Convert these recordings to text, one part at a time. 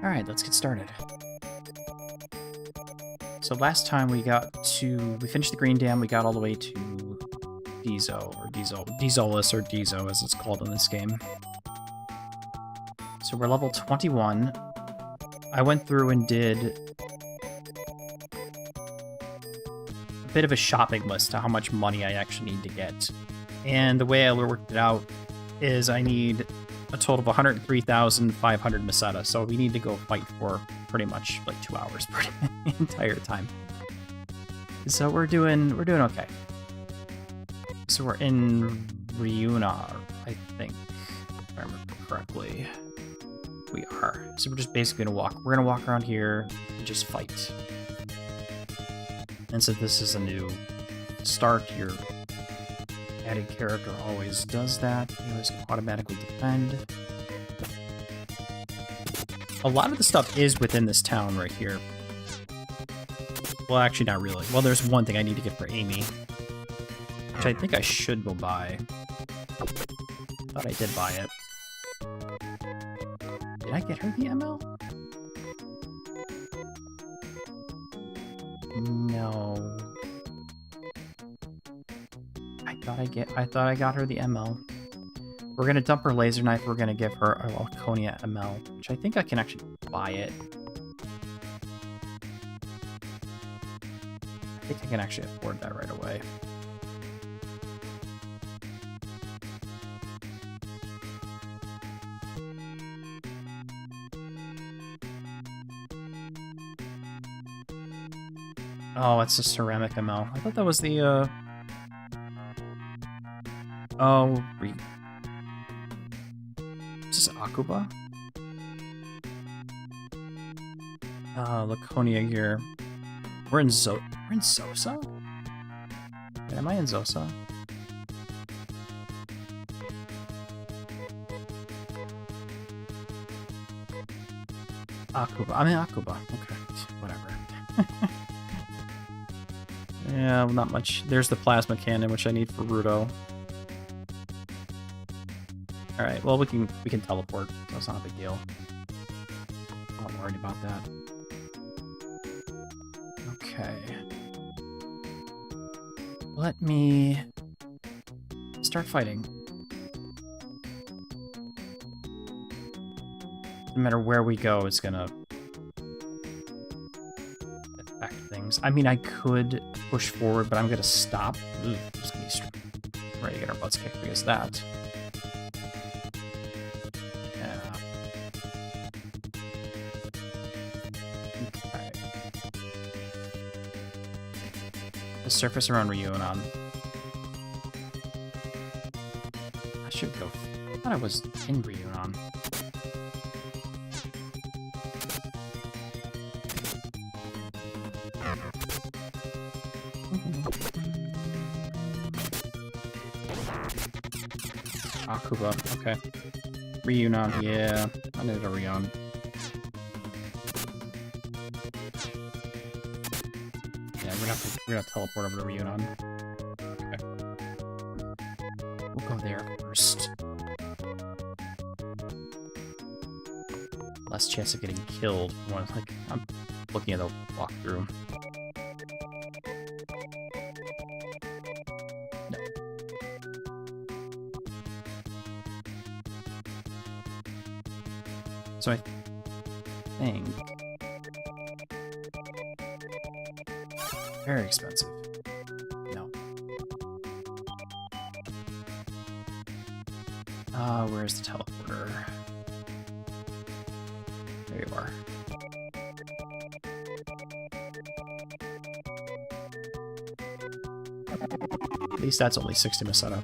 Alright, let's get started. So last time we finished the Green Dam, we got all the way to Dezolis, or Dezo as it's called in this game. So we're level 21. I went through and did a bit of a shopping list to how much money I actually need to get. And the way I worked it out is I need a total of 103,500 Meseta, so we need to go fight for pretty much like 2 hours for the entire time. So we're doing okay. So we're in Ryuna, I think, if I remember correctly. We are. So we're just basically gonna walk. We're gonna walk around here and just fight. And so this is a new start. Your added character always does that. You always can automatically defend. A lot of the stuff is within this town right here. Well, actually, not really. Well, there's one thing I need to get for Amy, which I think I should go buy. Thought I did buy it. Did I get her the ML? No. I thought I got her the ML. We're gonna dump her laser knife. We're gonna give her a Laconia ML, which I think I can actually buy it. I think I can actually afford that right away. Oh, it's a ceramic ML. I thought that was the, Oh, is this Akuba? Laconia here. We're in Zosa? Wait, am I in Zosa? Akuba. I'm in Akuba. Okay, whatever. Yeah, well, not much. There's the plasma cannon, which I need for Rudo. All right. Well, we can teleport, so it's not a big deal. I'm not worried about that. Okay. Let me start fighting. No matter where we go, it's gonna affect things. I mean, I could push forward, but I'm gonna stop. Ooh, I'm just gonna be ready to get our butts kicked because of that. Yeah. Okay. The surface around Ryunan. I should go. I thought I was in Ryunan. Akuba, okay. Ryunan, yeah. I need a Ryun. Yeah, we're gonna teleport over to Ryunan. Okay. We'll go there first. Less chance of getting killed. Like, I'm looking at the walkthrough. So I think very expensive. No. Where's the teleporter? There you are. At least that's only 60 Meseta.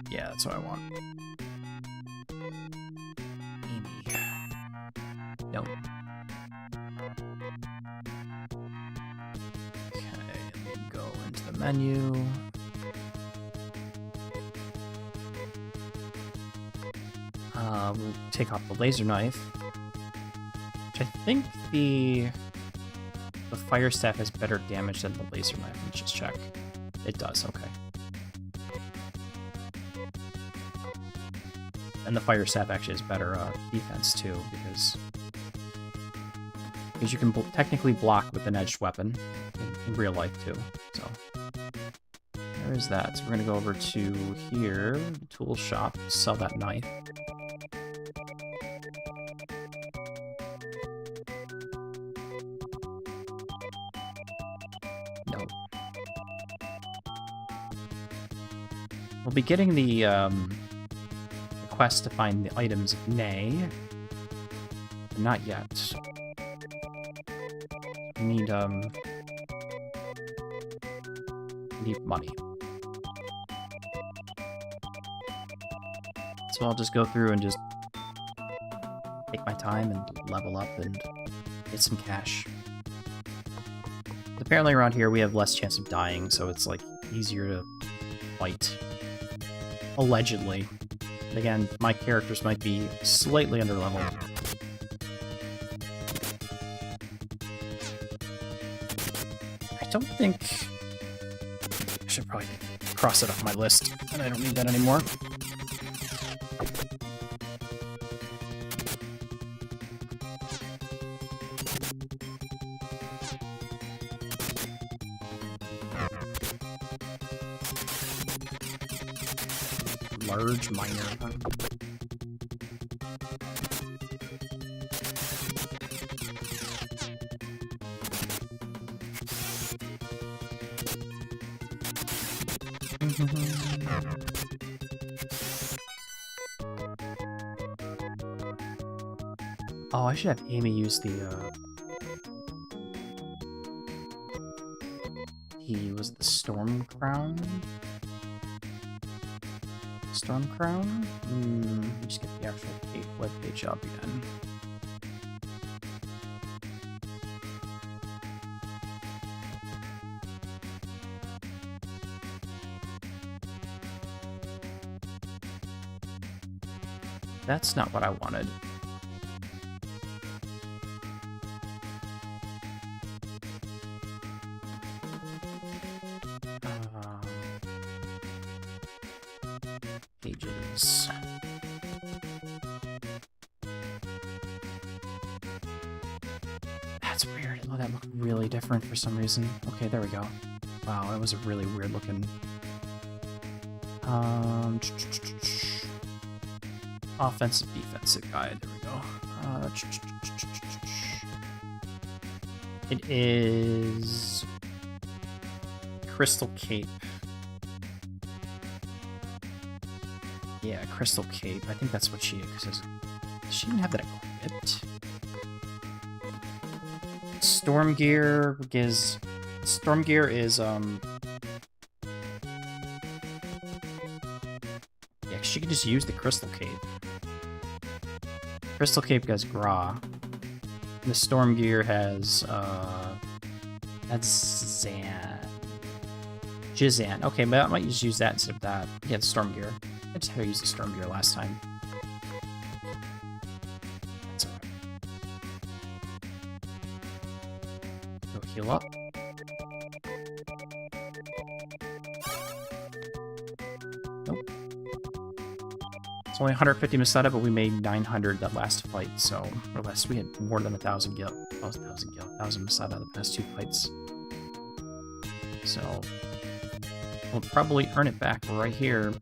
Yeah, that's what I want. Amy. Nope. Okay, and then go into the menu. We'll take off the laser knife. Which I think the fire staff has better damage than the laser knife. Let's just check. It does, okay. and the fire staff actually has better defense too, because you can technically block with an edged weapon in real life too. So there is that. So we're gonna go over to here, tool shop, sell that knife. No. We'll be getting the quest to find the items of Nay. But not yet. We need money. So I'll just go through and just take my time and level up and get some cash. Apparently around here we have less chance of dying, so it's like easier to fight. Allegedly. Again, my characters might be slightly underleveled. I don't think... I should probably cross it off my list, and I don't need that anymore. Large miner. Oh, I should have Amy use the was it the Storm Crown? Storm Crown? Let me just get the actual web page up again. That's not what I wanted. Pages. That's weird. Oh, that looked really different for some reason. Okay, there we go. Wow, that was a really weird looking... offensive, defensive guide. There we go. It is... Crystal Cape. Yeah, Crystal Cape. I think that's what she is. Does she even have that equipped? Storm Gear is... Storm Gear is, yeah, she can just use the Crystal Cape. Crystal Cape has Gra. The Storm Gear has, that's Zan. Jizan. Okay, but I might just use that instead of that. Yeah, the Storm Gear. I just had to use the Storm Gear last time. That's alright. Go heal up. Nope. It's only 150 Masada, but we made 900 that last fight, so... Or less, we had more than 1,000 gil. 1,000 Masada the past two fights. So... We'll probably earn it back right here.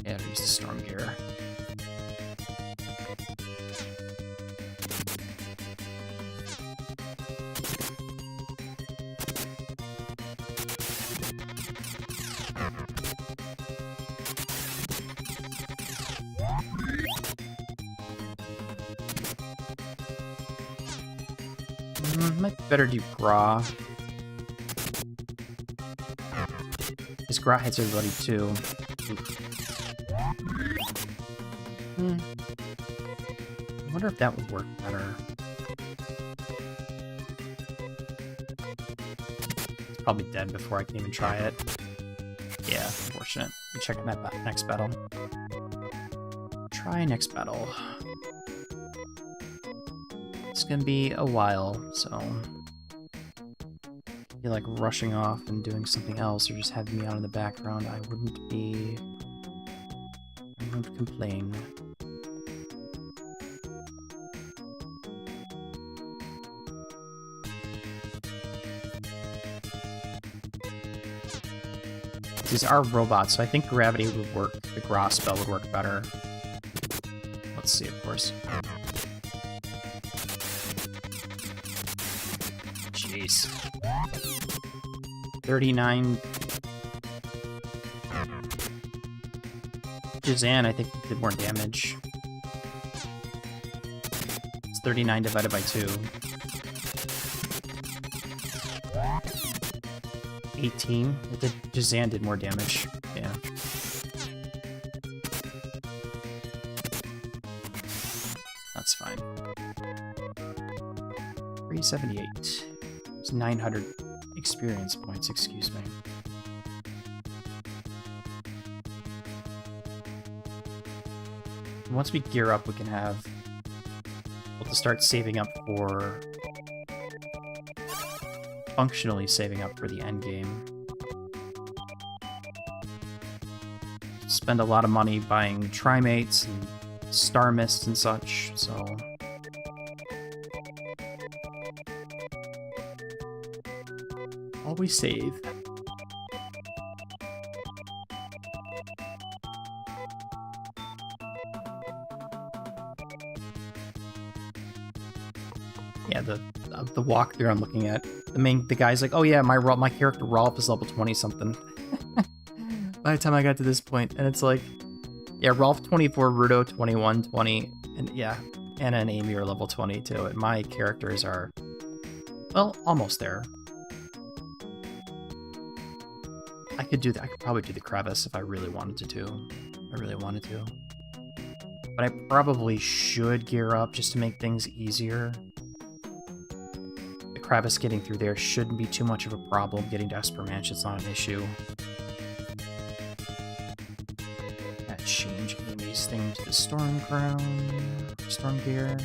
Yeah, use the Storm Gear. Might better do Gra. Because Gra hits everybody too. I wonder if that would work better. It's probably dead before I can even try it. Yeah, unfortunate. Check that next battle. Try next battle. It's gonna be a while, so be like rushing off and doing something else or just having me out in the background, I wouldn't complain. These are robots, so I think gravity would work. The Gross spell would work better. Let's see, of course. Jeez. 39. Jazan, I think, did more damage. It's 39 divided by 2. 18. Jazan did more damage. Yeah. That's fine. 378. It's 900 experience points, excuse me. Once we gear up, we can have... We'll have to start saving up for... Functionally saving up for the endgame. Spend a lot of money buying trimates and star mists and such, so... Always save. Yeah, the walkthrough I'm looking at, the guy's like, oh yeah, my character Rolf is level 20 something. By the time I got to this point, and it's like, yeah, Rolf 24, Rudo 21, 20, and yeah, Anna and Amy are level 20 too, and my characters are, well, almost there. I could probably do the crevice if I really wanted to. But I probably should gear up just to make things easier. The crevice getting through there shouldn't be too much of a problem. Getting to Espermanch, it's not an issue. That change Amy's thing to the Storm Crown. Storm Gear.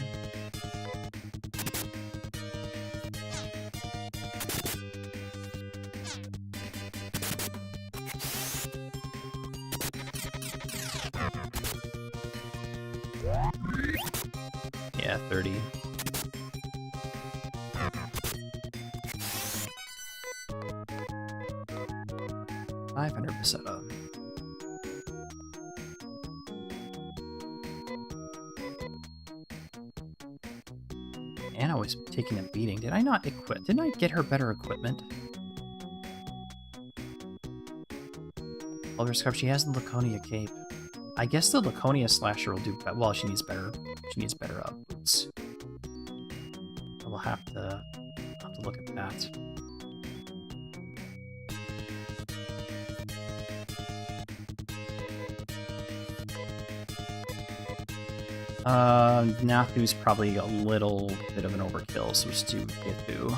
Yeah, 30. $500%. Anna was taking a beating. Did I not equip? Didn't I get her better equipment? Elder Scarf, she has the Laconia cape. I guess the Laconia slasher will do better. Well, she needs better boots. We'll have to look at that. Nathu's probably a little bit of an overkill, so let's do Ithu.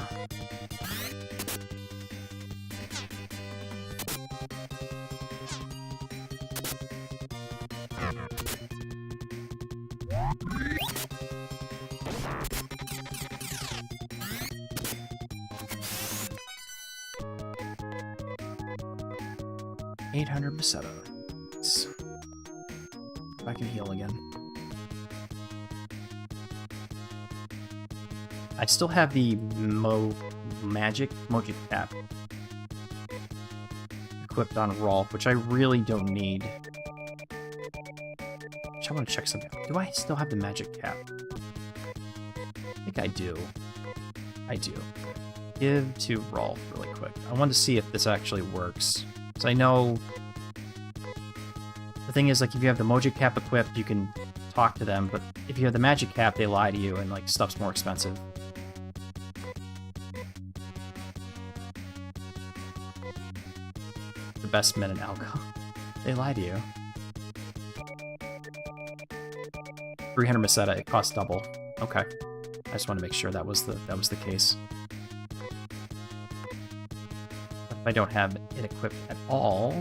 $800 Meseta. If I can heal again. I still have the Mojic Cap equipped on Rolf, which I really don't need. Which I want to check something out. Do I still have the Magic Cap? I think I do. I do. Give to Rolf really quick. I wanted to see if this actually works. So I know the thing is, like, if you have the Mojic Cap equipped, you can talk to them, but if you have the Magic Cap, they lie to you and, like, stuff's more expensive. The best men in Alco. They lie to you. 300 Meseta, it costs double. Okay. I just want to make sure that was the case. If I don't have it equipped at all...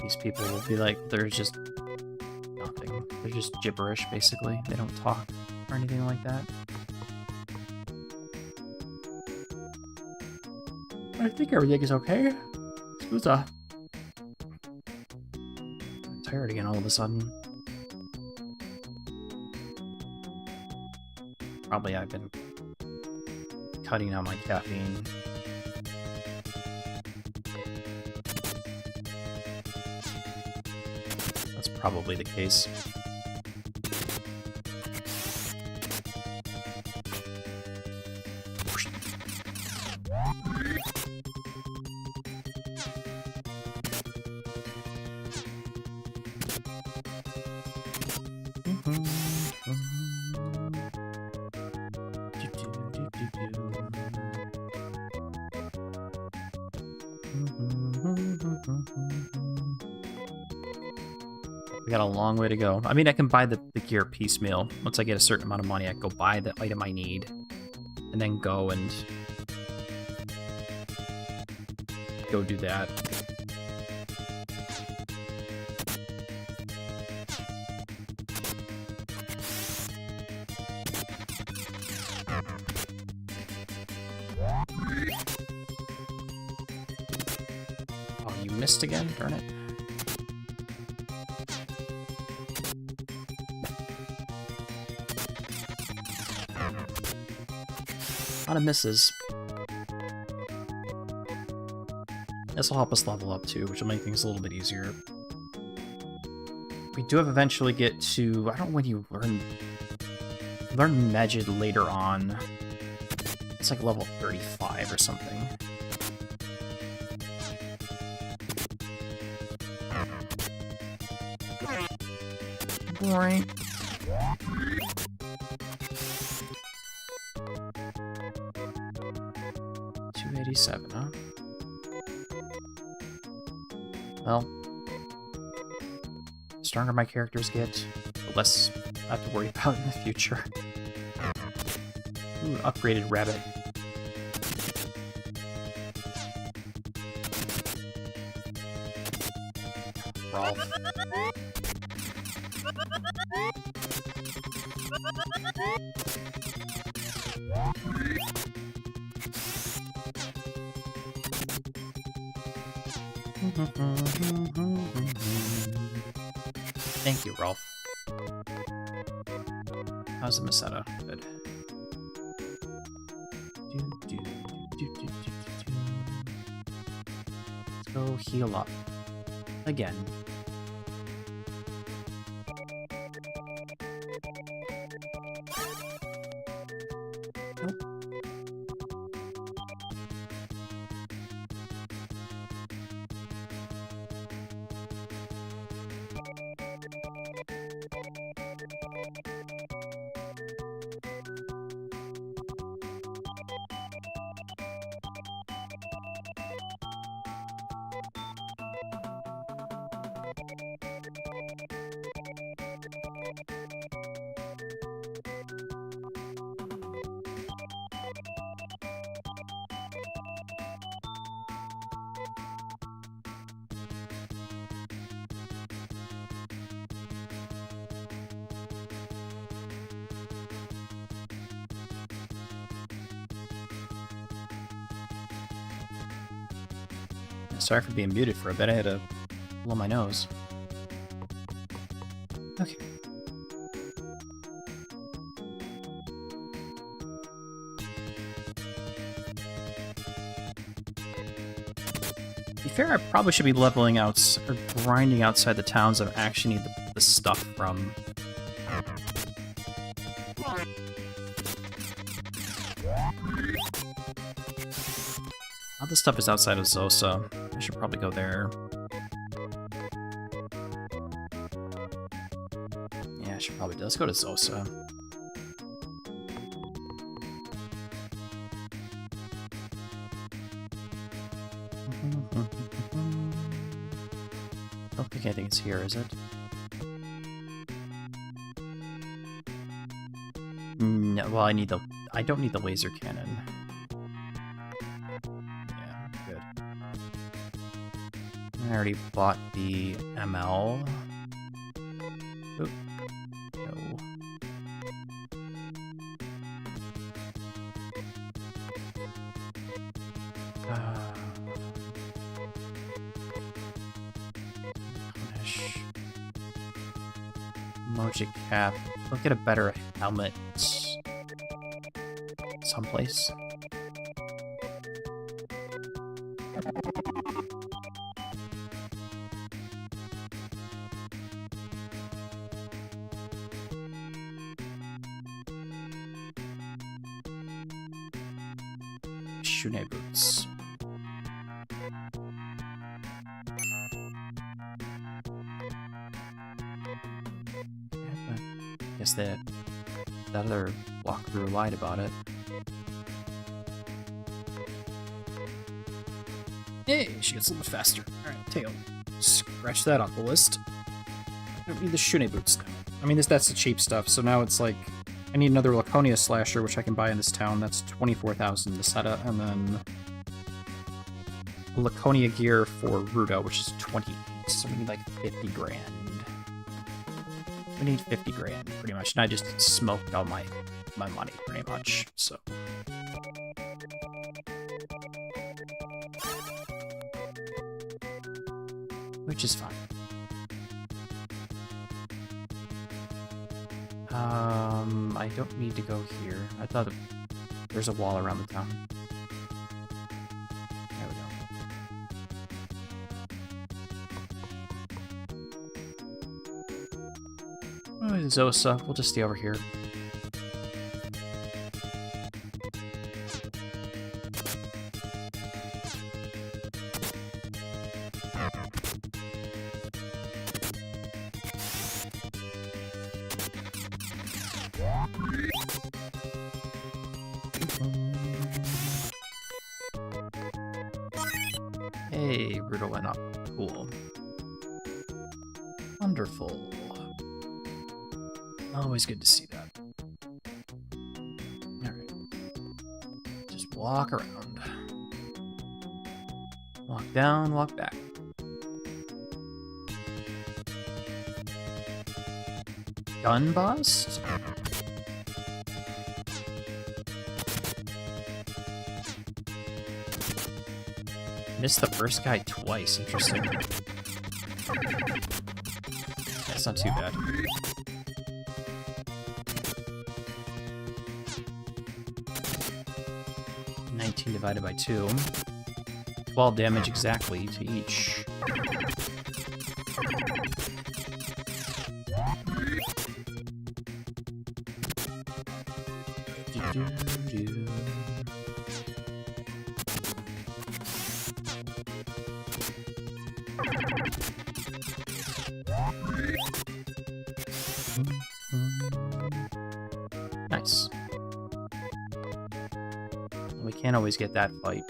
These people will be like, there's just nothing. They're just gibberish, basically. They don't talk or anything like that. I think everything is okay. Scusa. I'm tired again all of a sudden. Probably I've been cutting out my caffeine. That's probably the case. We got a long way to go. I mean, I can buy the gear piecemeal. Once I get a certain amount of money, I can go buy the item I need. And then go do that. Oh, you missed again? Darn it. A lot of misses. This will help us level up too, which will make things a little bit easier. We do have eventually get to, I don't know when you learn Magid later on. It's like level 35 or something. Alright. $287, huh? Well, the stronger my characters get, the less I have to worry about in the future. Ooh, upgraded rabbit. Rolf. Thank you, Rolf. How's the Meseta? Good. Let's go heal up. Again. Nope. Sorry for being muted for a bit. I had to blow my nose. Okay. To be fair, I probably should be leveling out or grinding outside the towns that actually need the stuff from. All this stuff is outside of Zosa. I should probably go there. Yeah, I should probably do. Let's go to Zosa. I don't think anything's here, is it? No, well, I don't need the laser cannon. I already bought the ML. Oop. Emoji cap. We'll get a better helmet someplace. Shune boots. Guess that other walkthrough lied about it. Hey, she gets a little faster. Alright, tail. Scratch that off the list. I don't need the Shune boots now. I mean, that's the cheap stuff, so now it's like, I need another Laconia slasher, which I can buy in this town. That's 24,000 Meseta, and then Laconia gear for Rudo, which is 28. So we need like 50 grand. We need 50 grand, pretty much. And I just smoked all my money, pretty much, so. Which is fine. I don't need to go here. I thought there's a wall around the town. There we go. Oh, Zosa. We'll just stay over here. Hey, Rudo went up. Cool. Wonderful. Always good to see that. Alright. Just walk around. Walk down, walk back. Gun bust? Missed the first guy twice. Interesting. That's not too bad. Divided by 2. 12 damage exactly to each. Nice. We can't always get that fight.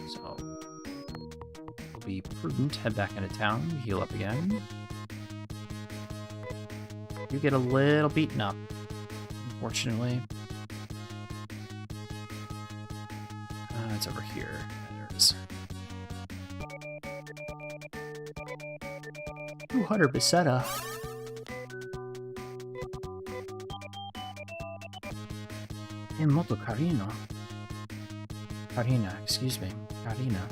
So, we'll be prudent, head back into town, heal up again. You get a little beaten up, unfortunately. It's over here. There it is. 200 Besetta. È molto carino. Carina, excuse me. Carina.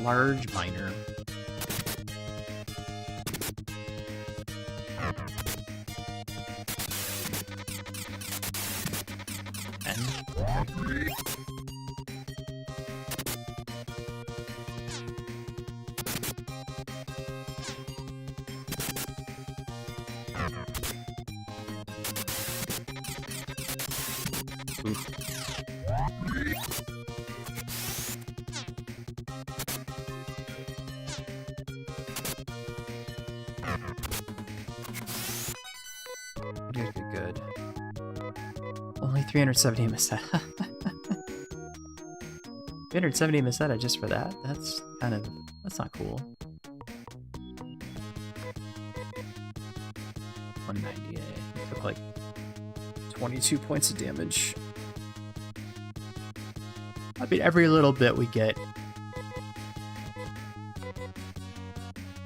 Large miner. Good. Only 370 Meseta. 370 Meseta just for that? That's kind of... that's not cool. 198. Took like 22 points of damage. I mean, every little bit we get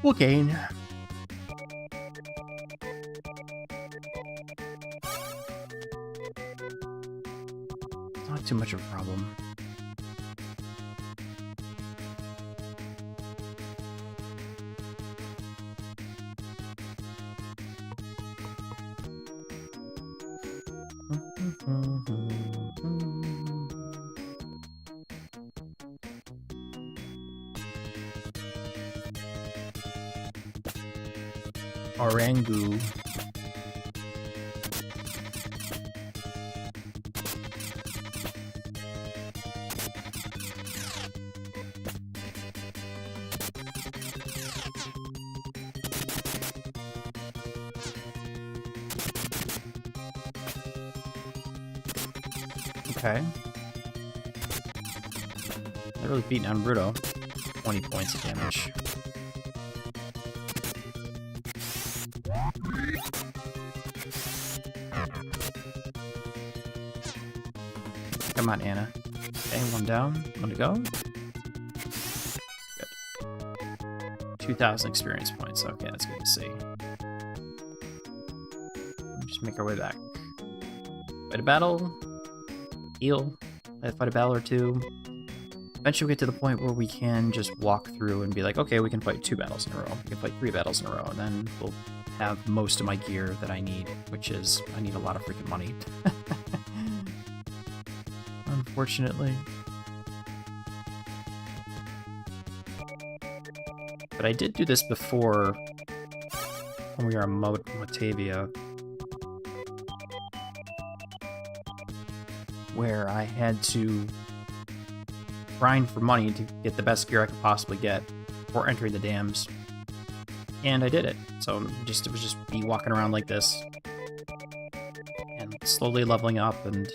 we'll gain. Not too much of a problem. Orangu. Okay. They're really beating on Bruto. 20 points of damage. Come on, Anna. Okay, one down. One to go. Good. 2,000 experience points. Okay, that's good to see. Just make our way back. Fight a battle. Heal. Fight a battle or two. Eventually we get to the point where we can just walk through and be like, okay, we can fight 2 battles in a row. We can fight 3 battles in a row. And then we'll have most of my gear that I need, which is, I need a lot of freaking money. Unfortunately. But I did do this before when we were on Motavia, where I had to grind for money to get the best gear I could possibly get before entering the dams. And I did it. So it was just me walking around like this and slowly leveling up and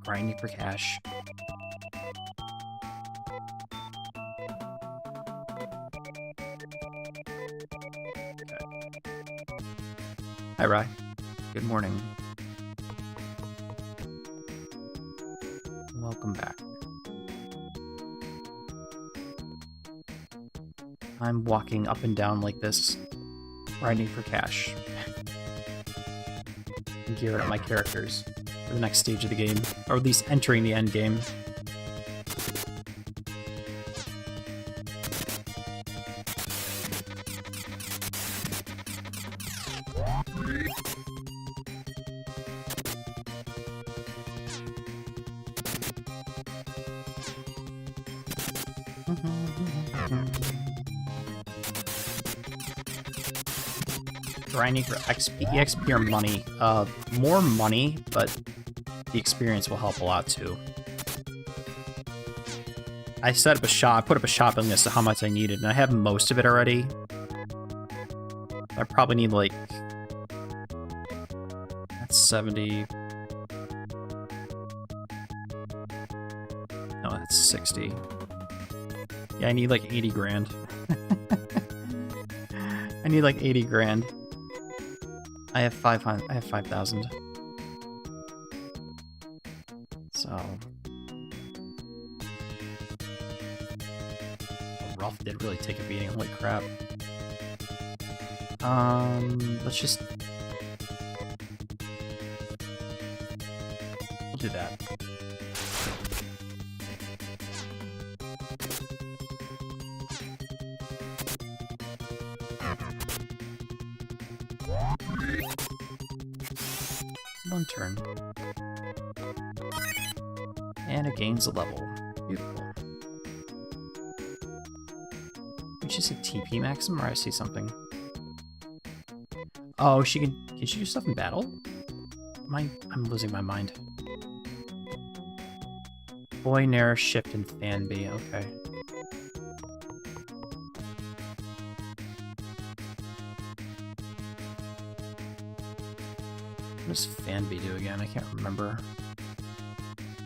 grinding for cash. Okay. Hi, Rye. Good morning. Welcome back. I'm walking up and down like this, grinding for cash. And gearing up my characters for the next stage of the game, or at least entering the end game. Grinding for EXP or money. More money, but the experience will help a lot too. I set up a shop. I put up a shopping list of how much I needed, and I have most of it already. I probably need like, that's 70. No, that's 60. Yeah, I need like 80 grand. I need like 80 grand. I have 500. I have 5,000. So Ralph did really take a beating. Holy crap. Let's just, we'll do that. One turn. And it gains a level. Beautiful. Which is a TP maximum, or I see something. Oh, can she do stuff in battle? I'm losing my mind. Boy, Nair, Shift, and Fanby, okay. What does Fanby do again? I can't remember.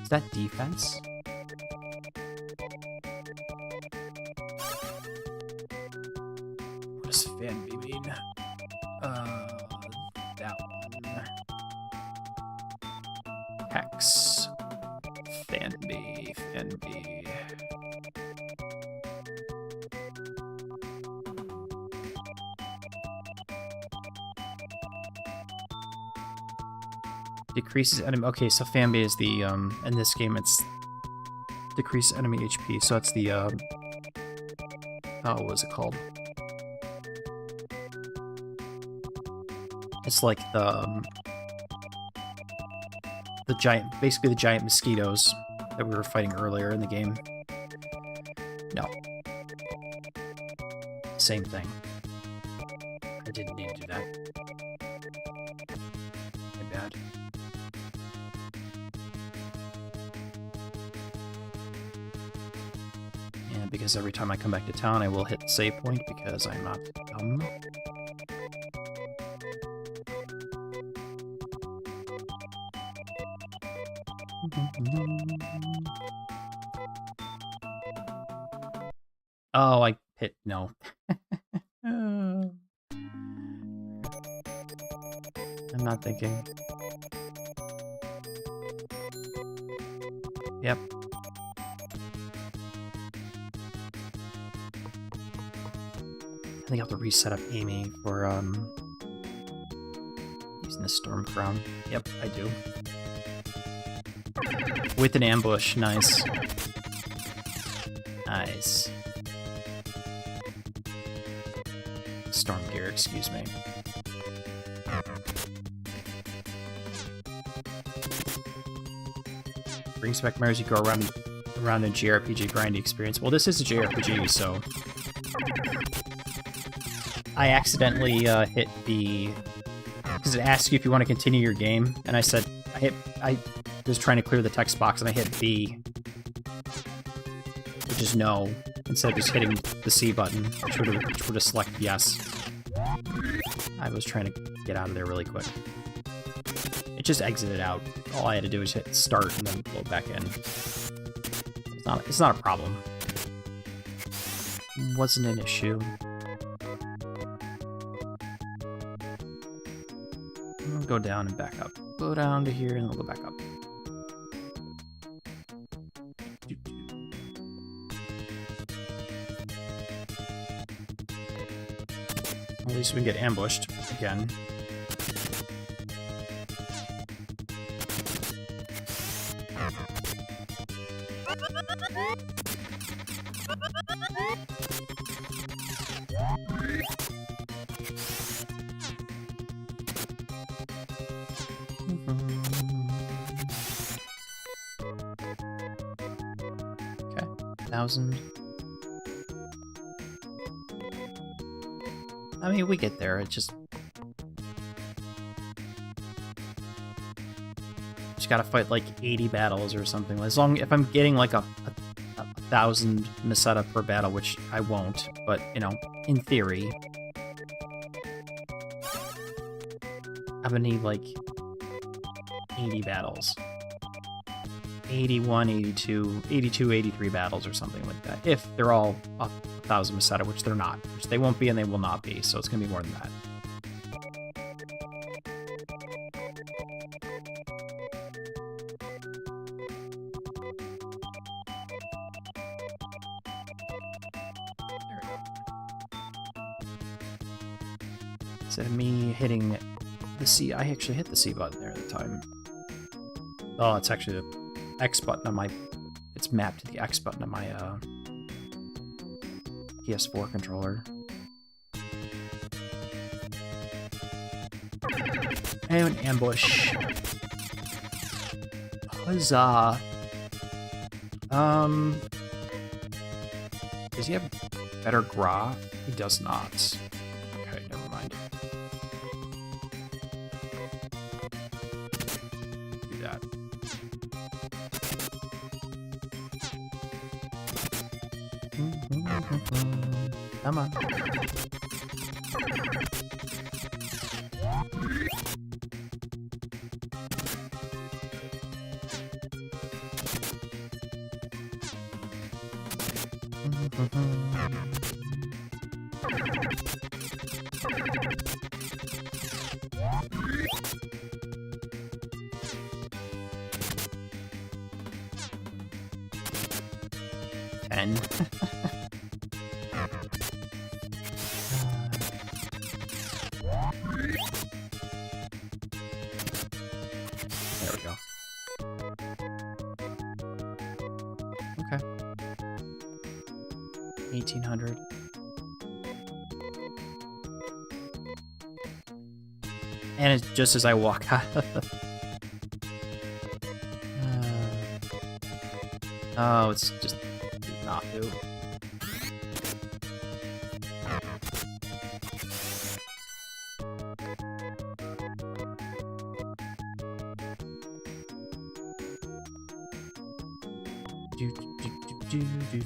Is that defense? What does Fanby mean? That one. Hex. Fanby. Decreases enemy. Okay, so Fanbei is the in this game it's decrease enemy HP. So it's the oh, what was it called? It's like the giant, basically the giant mosquitoes that we were fighting earlier in the game. No. Same thing. I didn't need to do that. My bad. And because every time I come back to town, I will hit the save point because I'm not dumb. Oh, I hit no. I'm not thinking. Yep. I think I'll have to reset up Amy for using the Storm Crown. Yep, I do. With an ambush, nice. Nice. Storm Gear, excuse me. Brings back memories. You go around a JRPG grindy experience. Well, this is a JRPG, so I accidentally hit the, because it asks you if you want to continue your game, and I said I was trying to clear the text box and I hit B, which is no, instead of just hitting the C button, which would have selected yes. I was trying to get out of there really quick. It just exited out. All I had to do was hit start and then load back in. It's not a problem. Wasn't an issue. We'll go down and back up. Go down to here and we'll go back up. At least we can get ambushed again. Okay, 1,000. I mean, we get there. It just gotta fight like 80 battles or something. As long if I'm getting like a 1,000 Meseta per battle, which I won't, but you know, in theory, I'm gonna need like 80 battles. 81, 82, 83 battles or something like that. If they're all 1,000 Meseta, which they're not. Which they won't be and they will not be, so it's gonna be more than that. Instead of me hitting the C, I actually hit the C button there at the time. Oh, it's actually the X button on my, it's mapped to the X button on my PS4 controller. And an ambush. Huzzah. Does he have better Gra? He does not. Okay, never mind. Do that. Come on. Ten. There we go. Okay. 1800. And it's just as I walk out. Oh, it's just not do.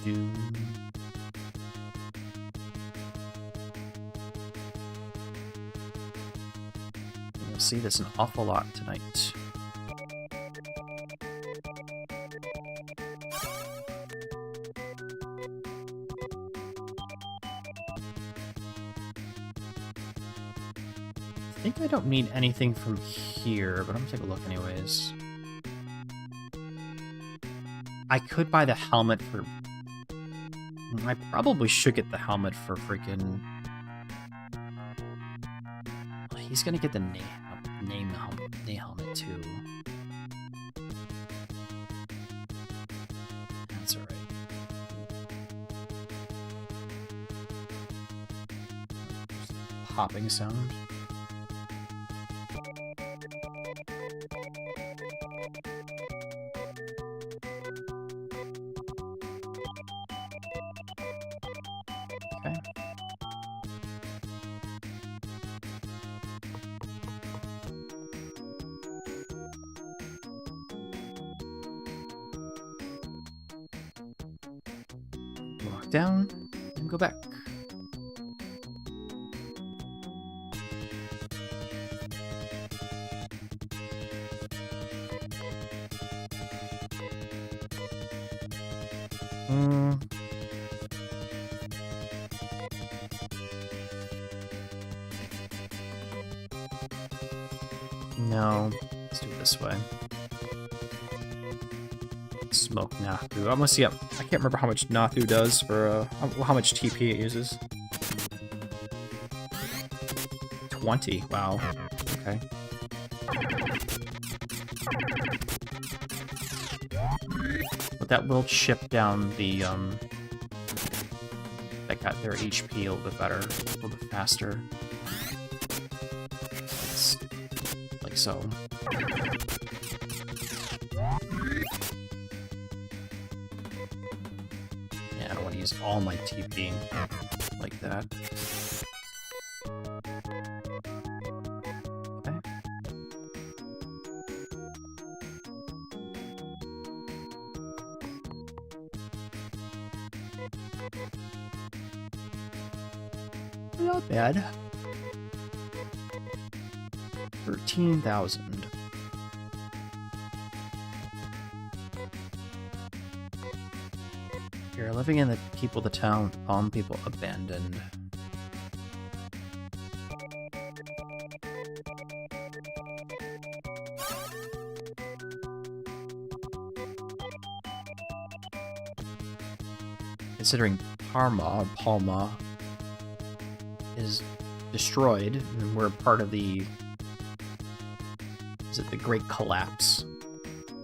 Do. You'll see this an awful lot tonight. I think I don't need anything from here, but I'm gonna take a look anyways. I could buy the helmet for... I probably should get the helmet for freaking... He's gonna get the name helmet too. That's alright. Popping sound. Okay. Walk down and go back. No, let's do it this way. Smoke Nathu. I'm gonna see up. I can't remember how much Nathu does for how much TP it uses. 20. Wow. Okay. But that will chip down the that got their HP a little bit better, a little bit faster. Like so. Yeah, I don't want to use all my TP like that. Okay. Not bad. 13,000. You're living in the people of the town, palm people abandoned. Considering Palma is destroyed, and we're part of the... Is it the Great Collapse?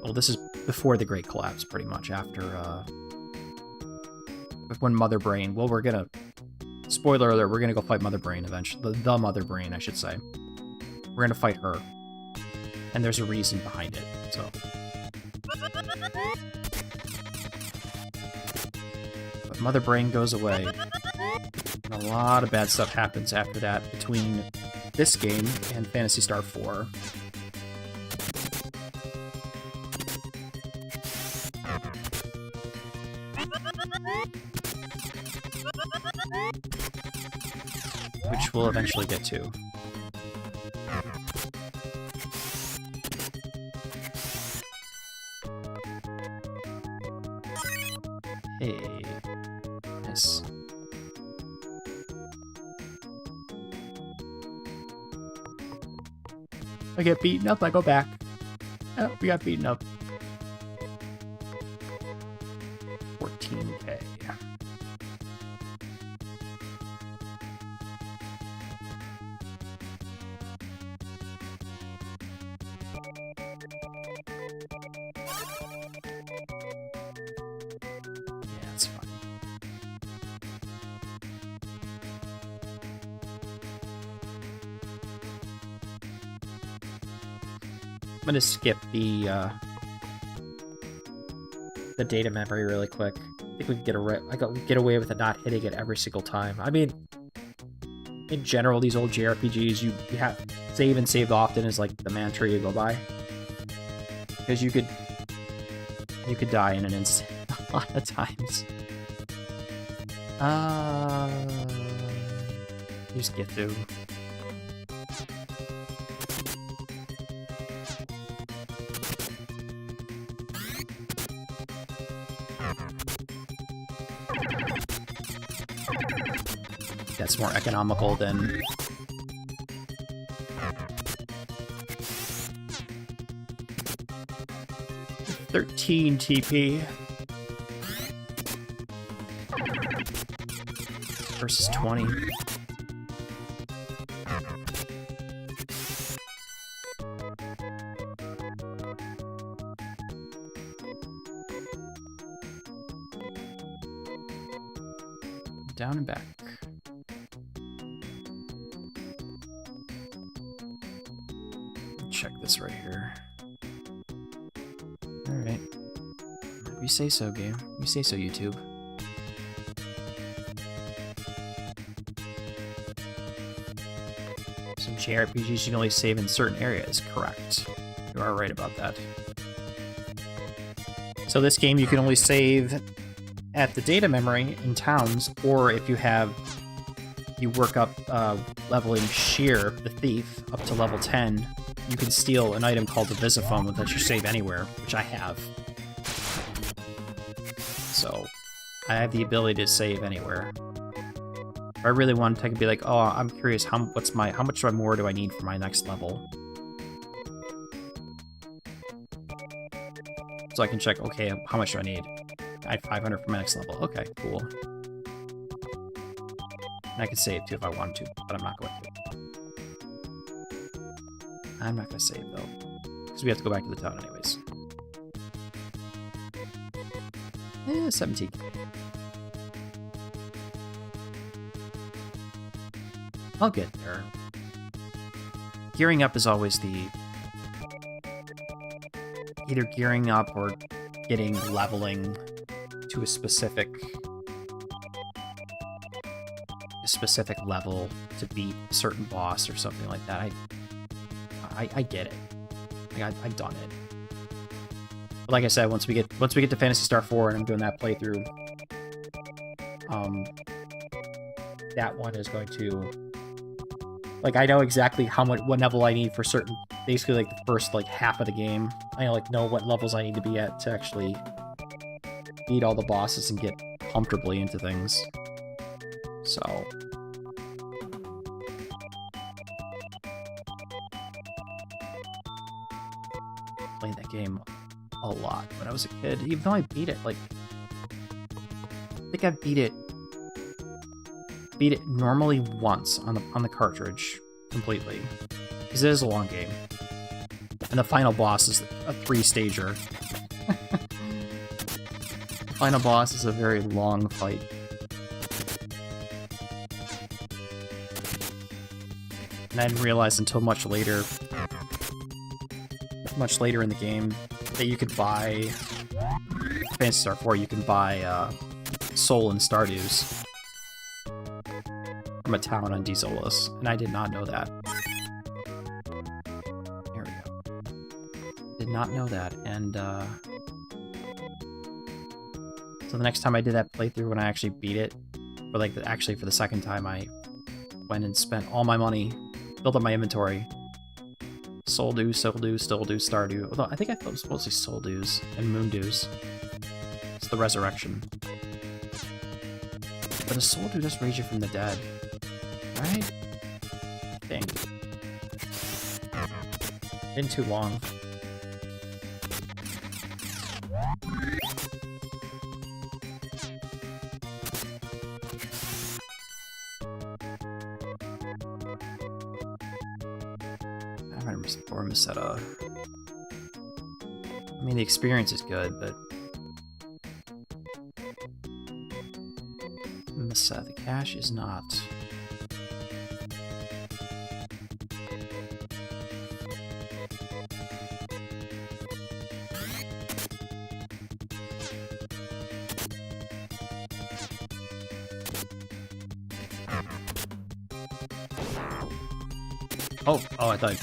Well, this is before the Great Collapse, pretty much, after, when Mother Brain... Well, we're gonna... Spoiler alert, we're gonna go fight Mother Brain eventually. The Mother Brain, I should say. We're gonna fight her. And there's a reason behind it, so... But Mother Brain goes away. And a lot of bad stuff happens after that between this game and Phantasy Star 4. Which we'll eventually get to. Hey. Nice. I get beaten up, I go back. Oh, we got beaten up. 14k. gonna skip the data memory really quick. I think we can get away with it not hitting it every single time. I mean, in general, these old JRPGs, you have save and save often is like the mantra you go by, because you could die in an instant a lot of times. Just get through. That's more economical than 13 TP versus 20. Down and back. Check this right here. Alright. You say so, game. You say so, YouTube. Some JRPGs you can only save in certain areas. Correct. You are right about that. So this game you can only save at the data memory in towns, or if you work up leveling Sheer, the thief, up to level 10, you can steal an item called the Visiphone that you save anywhere, which I have. So, I have the ability to save anywhere. If I really wanted to, I could be like, oh, I'm curious, how much more do I need for my next level? So I can check, okay, how much do I need? I have 500 for my next level. Okay, cool. And I can save too if I want to, but I'm not going to. I'm not going to save though, because we have to go back to the town anyways. 17. I'll get there. Gearing up is always either gearing up or getting leveling to a specific level to beat a certain boss or something like that. I get it. I've done it. But like I said, once we get to Phantasy Star 4 and I'm doing that playthrough, that one is going to, like, I know exactly what level I need for certain, basically like the first like half of the game. I know what levels I need to be at to actually beat all the bosses and get comfortably into things. So played that game a lot when I was a kid, even though I beat it, like, I think I've beat it normally once on the cartridge completely, because it is a long game, and the final boss is a 3-stager. The final boss is a very long fight. And I didn't realize until much later in the game that you could buy Phantasy Star 4, you can buy Soul and Stardews from a town on Dezolas, and I did not know that. There we go. Did not know that, and so the next time I did that playthrough, when I actually beat it, or like actually for the second time, I went and spent all my money, built up my inventory. Soul Dew, Stardew. Although I think I thought it was mostly Soul Dews and Moon Dews. It's the resurrection. But a Soul Dew does raise you from the dead, right? I think. Been too long. Or Meseta. I mean, the experience is good, but Meseta, the cash is not. Oh, I thought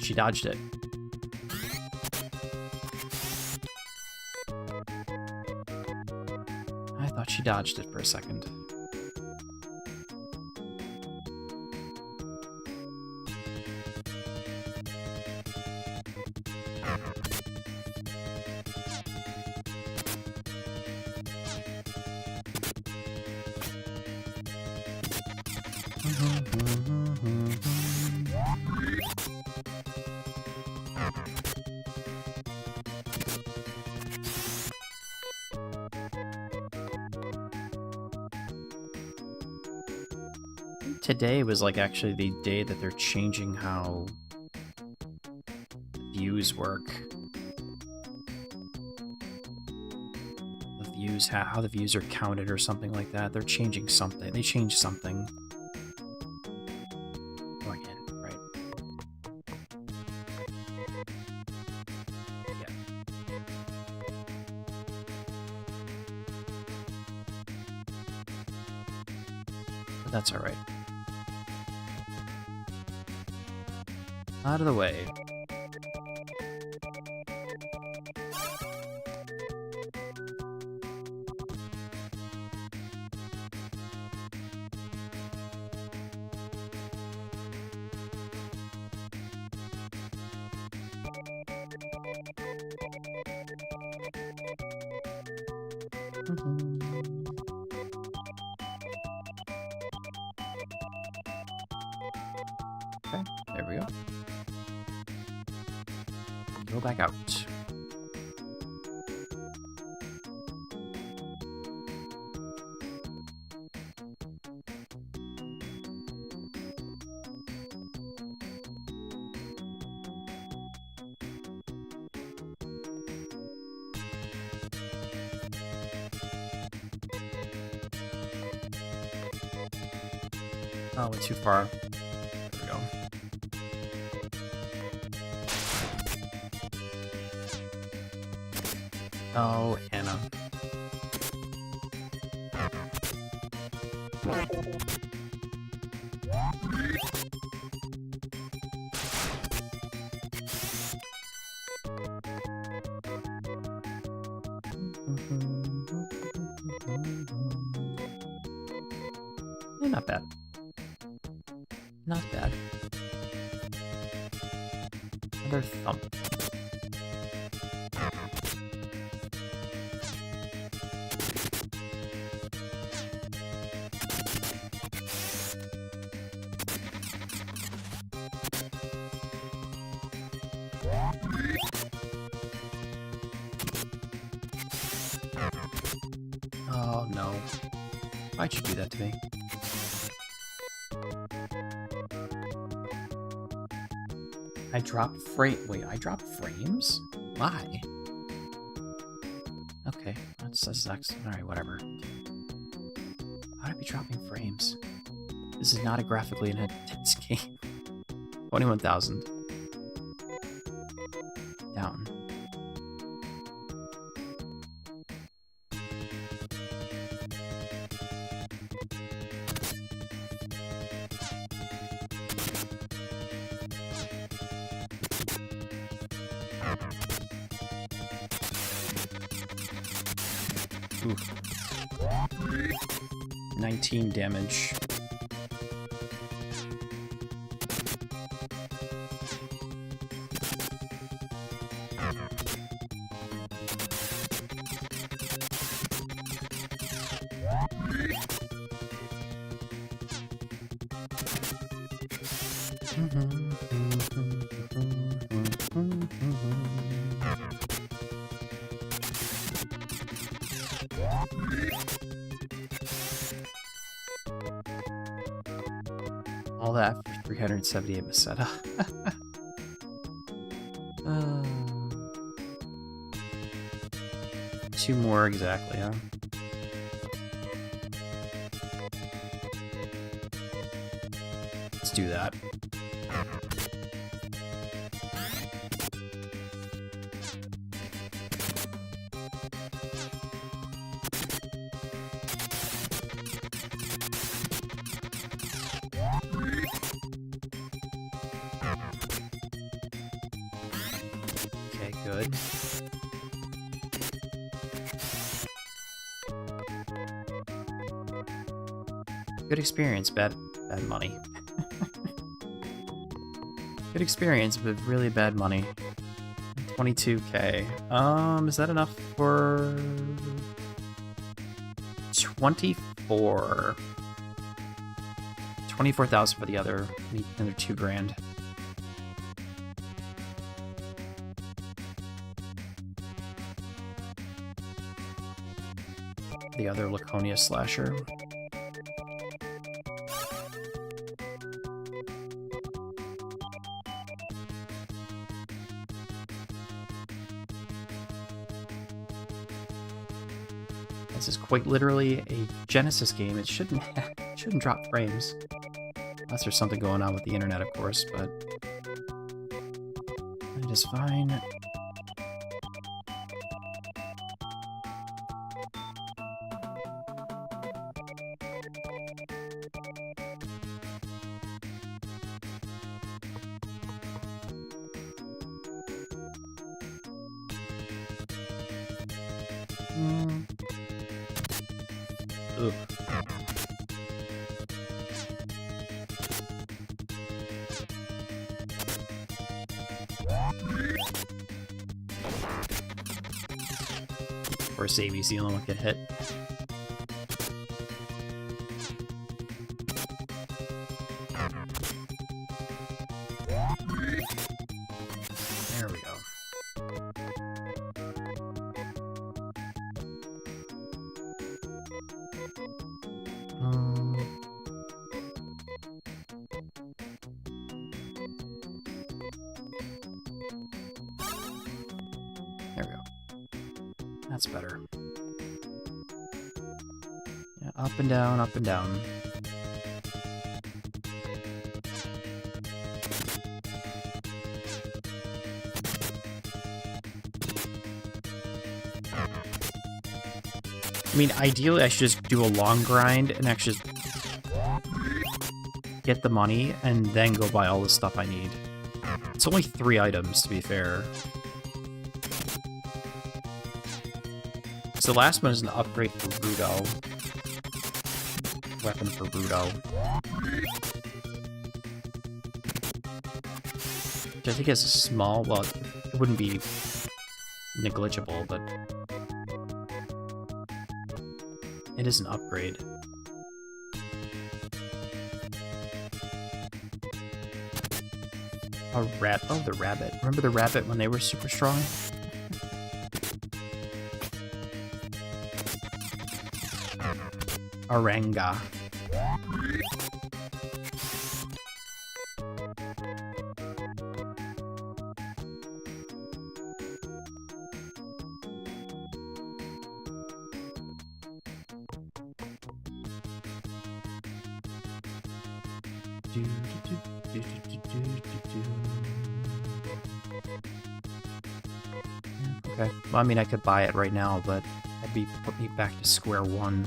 she dodged it. I thought she dodged it for a second. Today was like actually the day that they're changing how views work. The views, how the views are counted or something like that. They're changing something. They changed something. Going in, right? Yeah. But that's all right. Out of the way. Okay, there we go. Go back out. Oh, went too far. There we go. Oh, Anna. Not bad. Not bad. Another thump. Oh no. Why'd you do that to me? I dropped Wait, I dropped frames? Why? Okay, that sucks. Alright, whatever. How'd I be dropping frames? This is not a graphically intense game. 21,000. Down. Oof. 19 damage. All that for 378 Meseta. Two more exactly, huh? Let's do that. good. Good experience, bad money. Good experience, but really bad money. 22k. Is that enough for 24? 24,000 for the other. Need another 2 grand. The other Laconia slasher. This is quite literally a Genesis game. It shouldn't drop frames. Unless there's something going on with the internet, of course, but it is fine. Ugh. Or Savvy's the only one get hit. There we go. There we go. That's better. Yeah, up and down, up and down. I mean, ideally, I should just do a long grind and actually just get the money and then go buy all the stuff I need. It's only 3 items, to be fair. So the last one is an upgrade for Rudo. Weapon for Rudo. Which I think is a small, well, it wouldn't be negligible, but it is an upgrade. A rat. Oh, the rabbit. Remember the rabbit when they were super strong? Aranga. Okay. Well, I mean, I could buy it right now, but that'd be put me back to square one.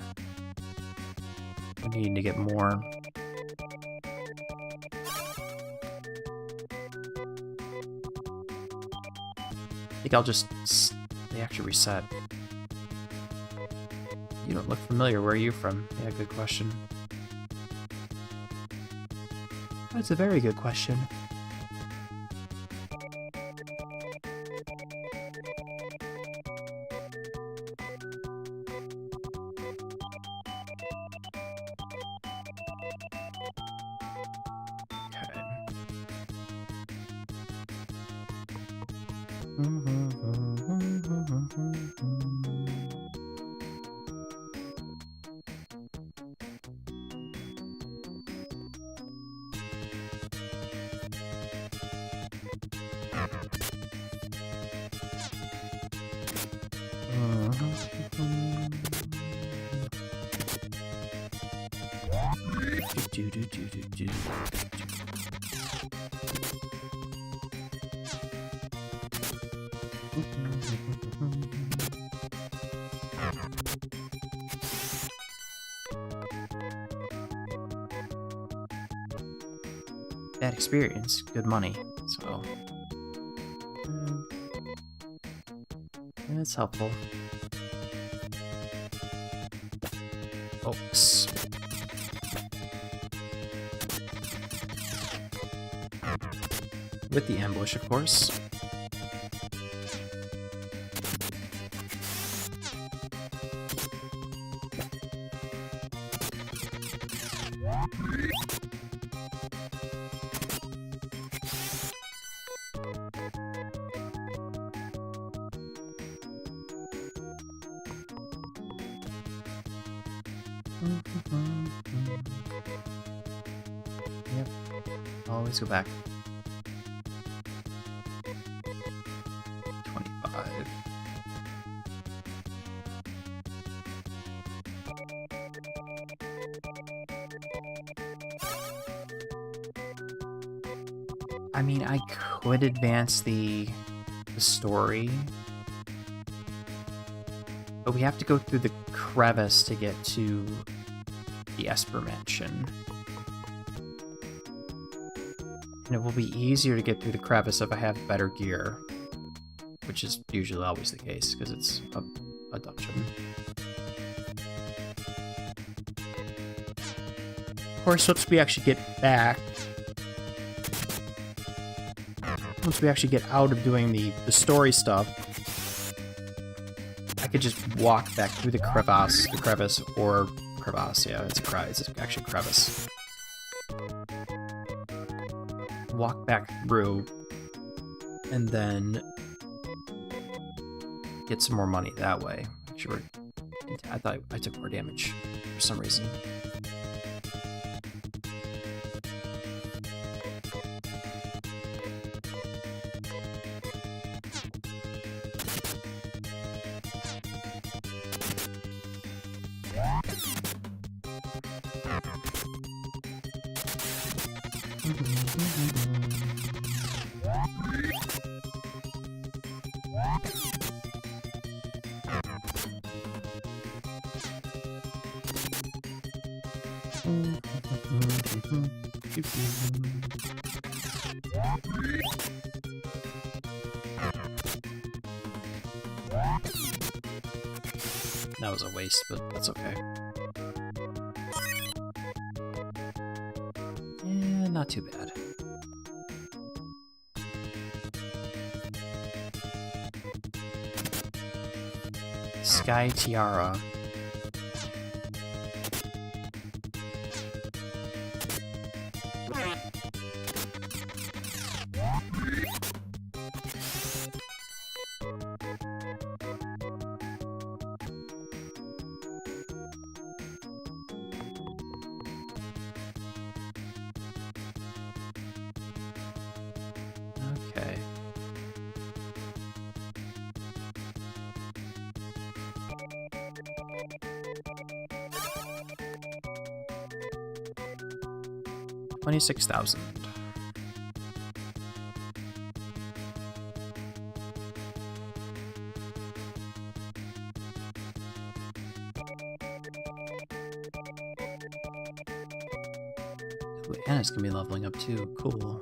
I need to get more. I think I'll just... They actually reset. You don't look familiar. Where are you from? Yeah, good question. That's a very good question. Bad experience, good money, so... It's helpful. Folks. With the ambush, of course. Yep. Always go back. 25. I mean, I could advance the story, but we have to go through the crevice to get to the Esper Mansion. And it will be easier to get through the crevice if I have better gear, which is usually always the case, because it's a dungeon. Of course, once we actually get back, once we actually get out of doing the story stuff, I could just walk back through the crevice, or crevice, yeah, it's actually crevice. Walk back through, and then get some more money that way. Actually, I thought I took more damage for some reason. That was a waste, but that's okay. Yeah, not too bad. Sky Tiara. Okay. $26,000. Ooh, Anna's gonna be leveling up too. Cool.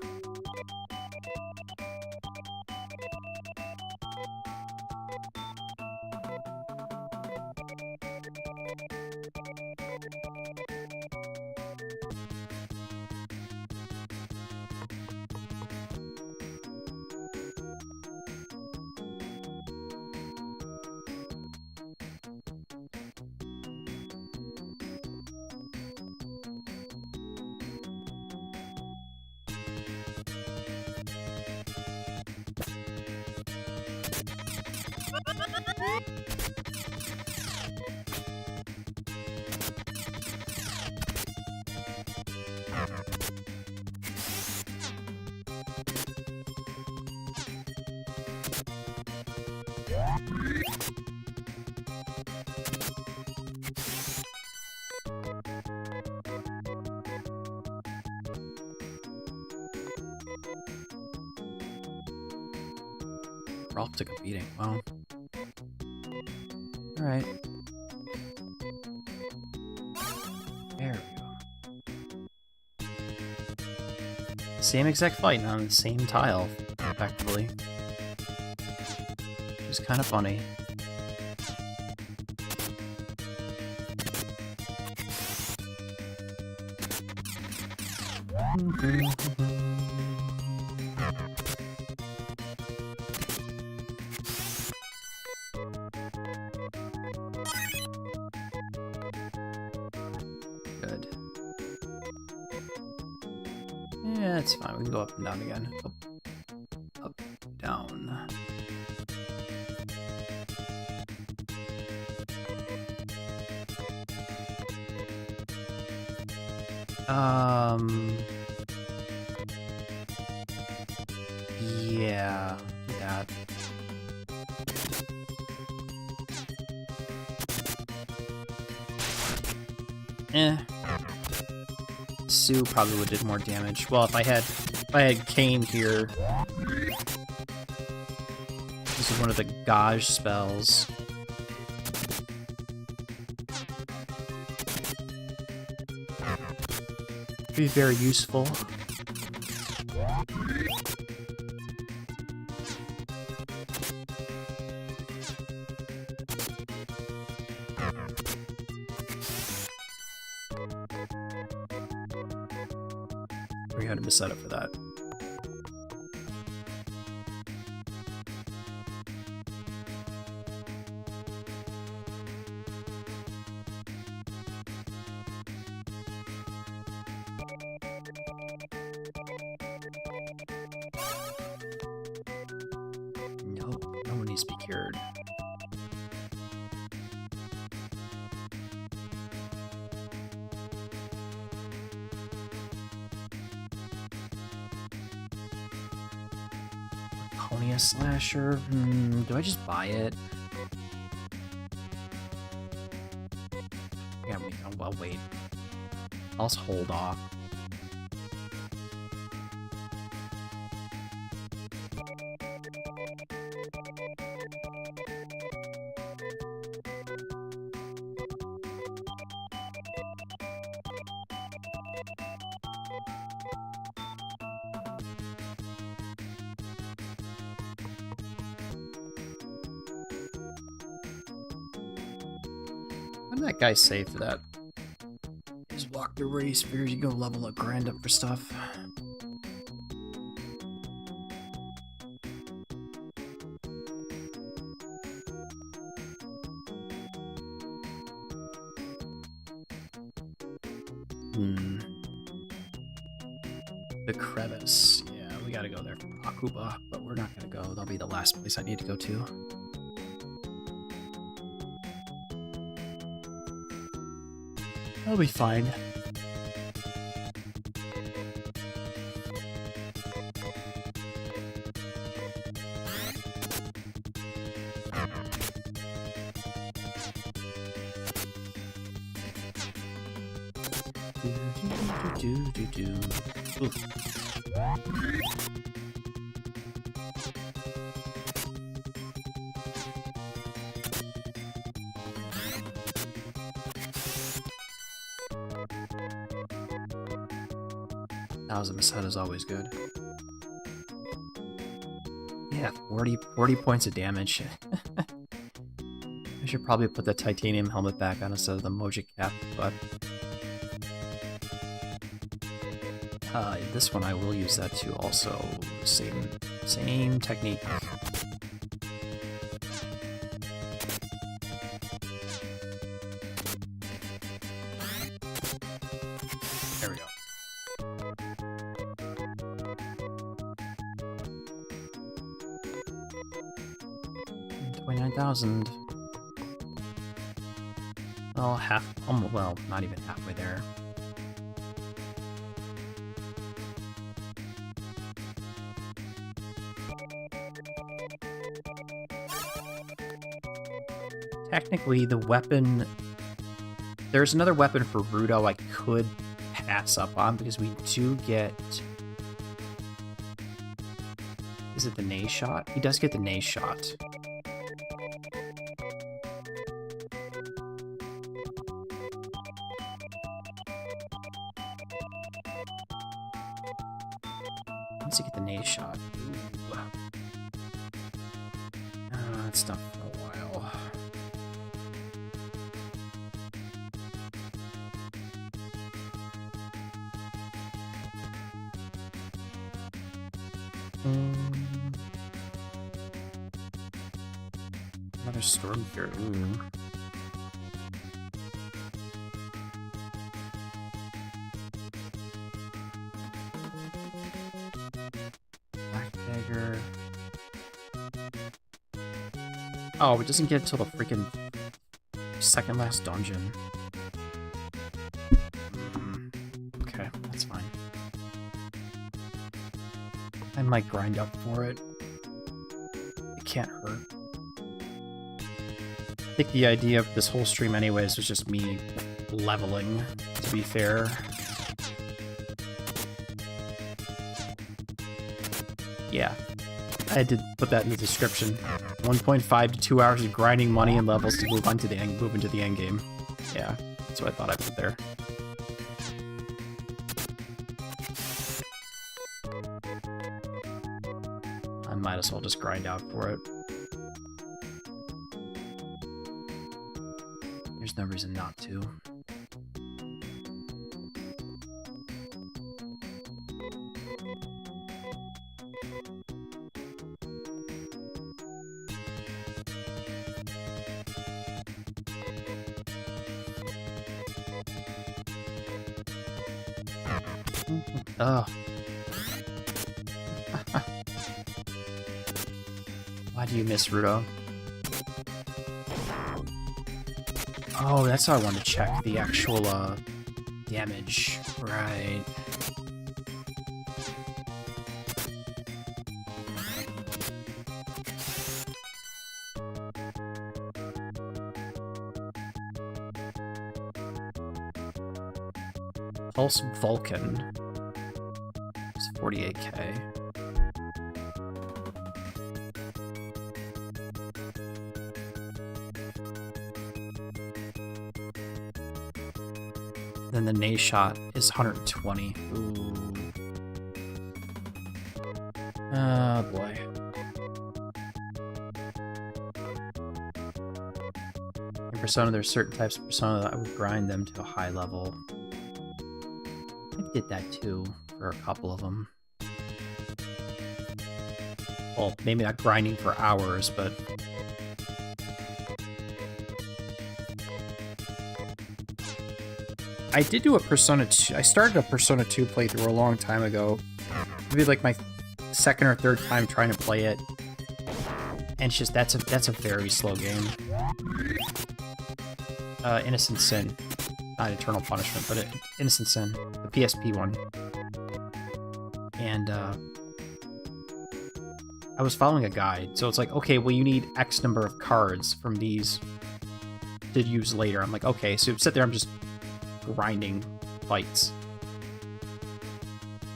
Ralph took a beating. Wow. Alright. There we go. Same exact fight on the same tile, effectively. which is kind of funny. Good. Yeah, it's fine. We can go up and down again. Up, down. Yeah, do that. Sue probably would have did more damage. Well, if I had Kane here, this is one of the Gauge spells. Be very useful. To set up for that. No one needs to be cured. Slasher. Do I just buy it? Yeah, I'll wait. I'll just hold off. What did that guy say for that? Just walk through where he spears, you go level a grand up for stuff. The crevice. Yeah, we gotta go there for Akuba, but we're not gonna go. That'll be the last place I need to go to. That'll be fine. Ooh. 1,000% is always good. Yeah, 40 points of damage. I should probably put the titanium helmet back on instead of the Moji cap, but this one I will use that too. Also, same technique. There we go. 29,000. Well, well, not even halfway there. Technically, the weapon... There's another weapon for Rudo I could pass up on, because we do get... Is it the Nae shot? He does get the Nae shot. Once you get the Nae shot. That's done for a while. Another storm here. Ooh. Black dagger. Oh, it doesn't get till the freaking second last dungeon. Okay, that's fine. I might grind up for it. It can't hurt. I think the idea of this whole stream anyways was just me leveling, to be fair. Yeah, I had to put that in the description. 1.5 to 2 hours of grinding money and levels to move into the end game. Yeah, that's what I thought I put there. I might as well just grind out for it. There's no reason not to. Oh. Why do you miss Rudo? Oh, that's how I wanted to check the actual damage. Right. Pulse Vulcan. It's 48k. Then the Nay shot is 120. Ooh. Oh boy. In Persona, there's certain types of Persona that I would grind them to a high level. I did that too for a couple of them. Well, maybe not grinding for hours, but I did do a Persona 2. I started a Persona 2 playthrough a long time ago. Maybe like my second or third time trying to play it. And it's just, that's a very slow game. Innocent Sin. Not Eternal Punishment, but Innocent Sin. The PSP one. And, I was following a guide, so it's like, okay, well, you need X number of cards from these to use later. I'm like, okay, so sit there, I'm just grinding fights.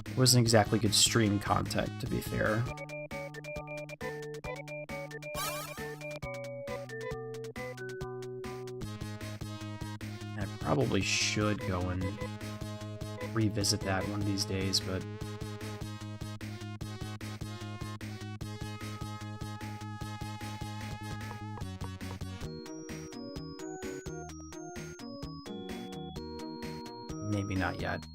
It wasn't exactly good stream content, to be fair. I probably should go and revisit that one of these days, but maybe not yet.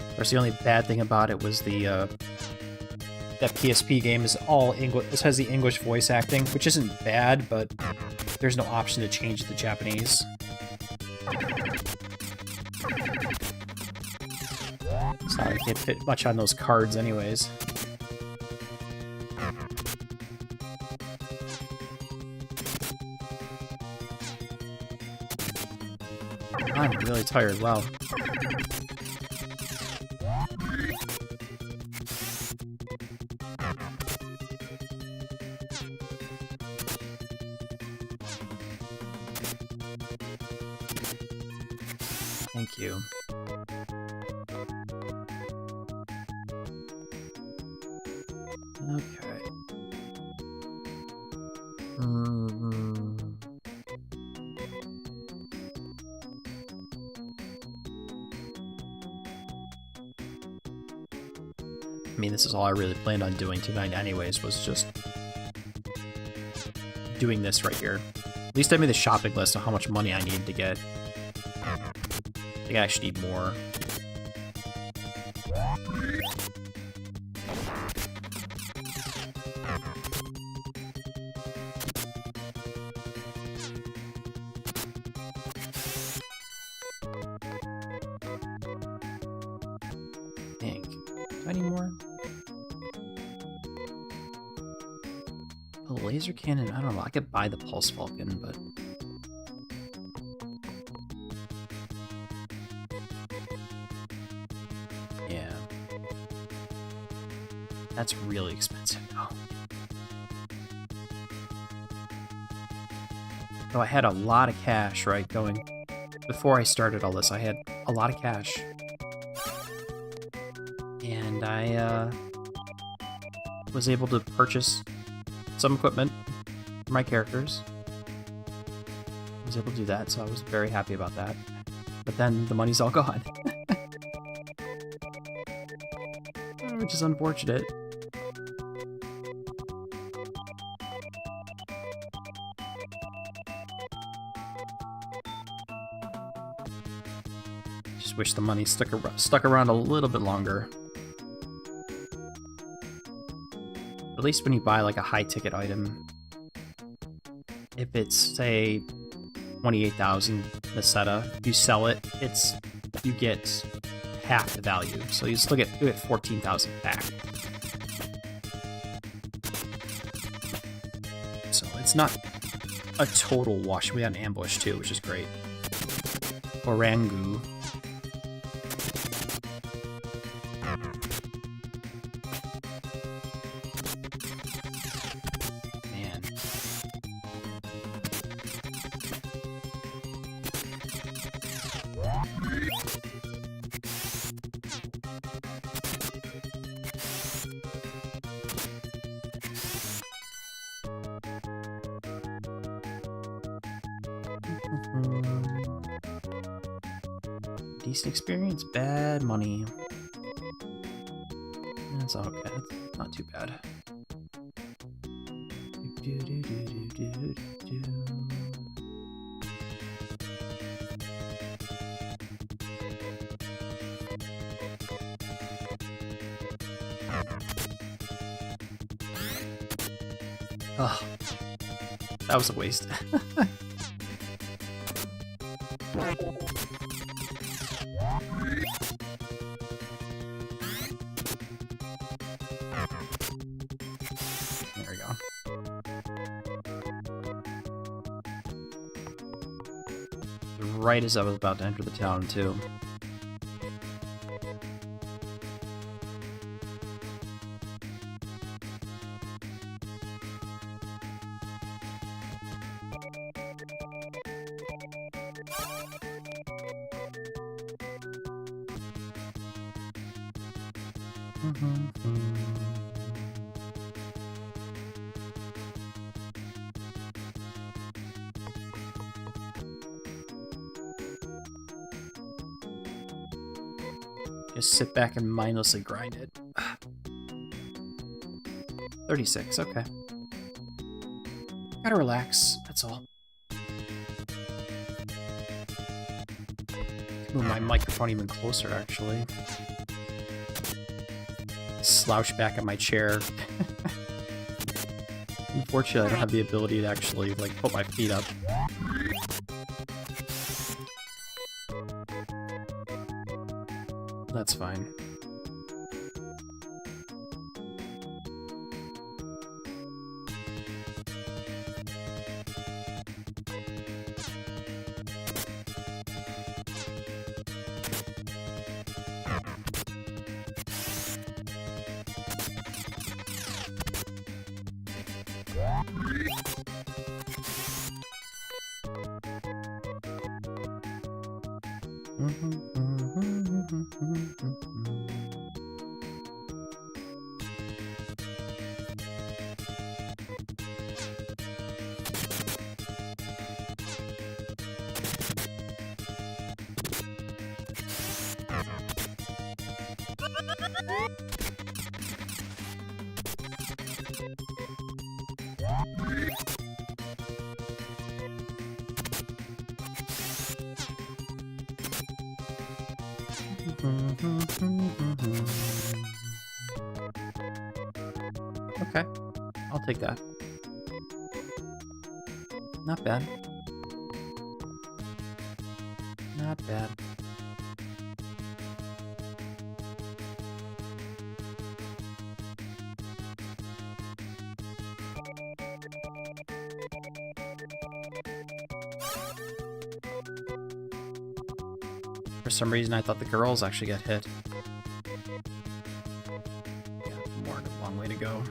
Of course, the only bad thing about it was the that PSP game is all English. This has the English voice acting, which isn't bad, but there's no option to change it to Japanese. So I can't fit much on those cards anyways. I'm really tired, wow. Thank you. Okay. I mean, this is all I really planned on doing tonight anyways, was just doing this right here. At least I made the shopping list of how much money I need to get. I think I actually need more. Dang. Do I need more? A laser cannon? I don't know. I could buy the Pulse Falcon, but... yeah. That's really expensive now. So I had a lot of cash, right, going... before I started all this, I had a lot of cash. And I, was able to purchase some equipment for my characters. I was able to do that, so I was very happy about that. But then the money's all gone. Which is unfortunate. Just wish the money stuck around a little bit longer. At least when you buy like a high ticket item, if it's say 28,000 Meseta, if you sell it, you get half the value. So you still get 14,000 back. So it's not a total wash. We got an ambush too, which is great. Orangu. Decent experience, bad money. That's okay. That's not too bad. Oh, that was a waste. There we go. Right as I was about to enter the town, too. Just sit back and mindlessly grind it. 36, okay. Gotta relax, that's all. Move my microphone even closer, actually. Slouch back in my chair. Unfortunately, I don't have the ability to actually, like, put my feet up. That's fine. Okay, I'll take that. Not bad. Not bad. For some reason, I thought the girls actually got hit. Yeah, more a long way to go.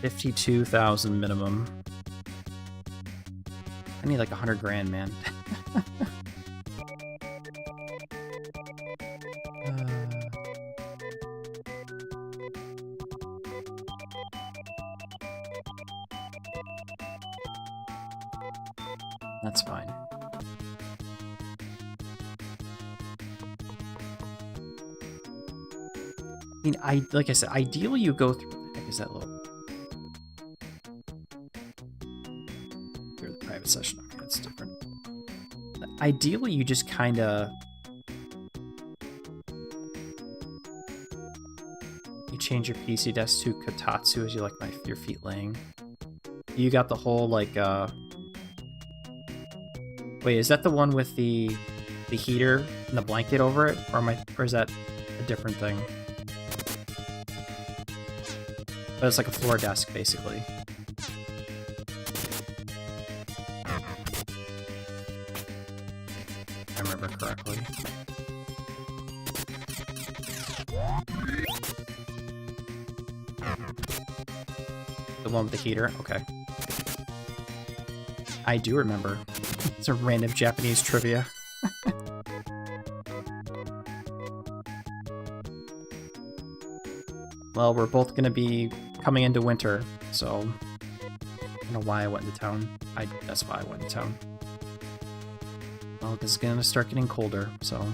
$52,000 minimum. I need like 100 grand, man. That's fine. I mean, like I said, ideally you go through. What the heck is that little? Through the private session. Okay, that's different. Ideally, you just kind of. You change your PC desk to Kotatsu as you like your feet laying. You got the whole like. Wait, is that the one with the heater and the blanket over it, or is that a different thing? But it's like a floor desk, basically. If I remember correctly. The one with the heater? Okay. I do remember. It's a random Japanese trivia. Well, we're both going to be coming into winter, so I don't know why I went into town. That's why I went into town. Well, because it's going to start getting colder, so...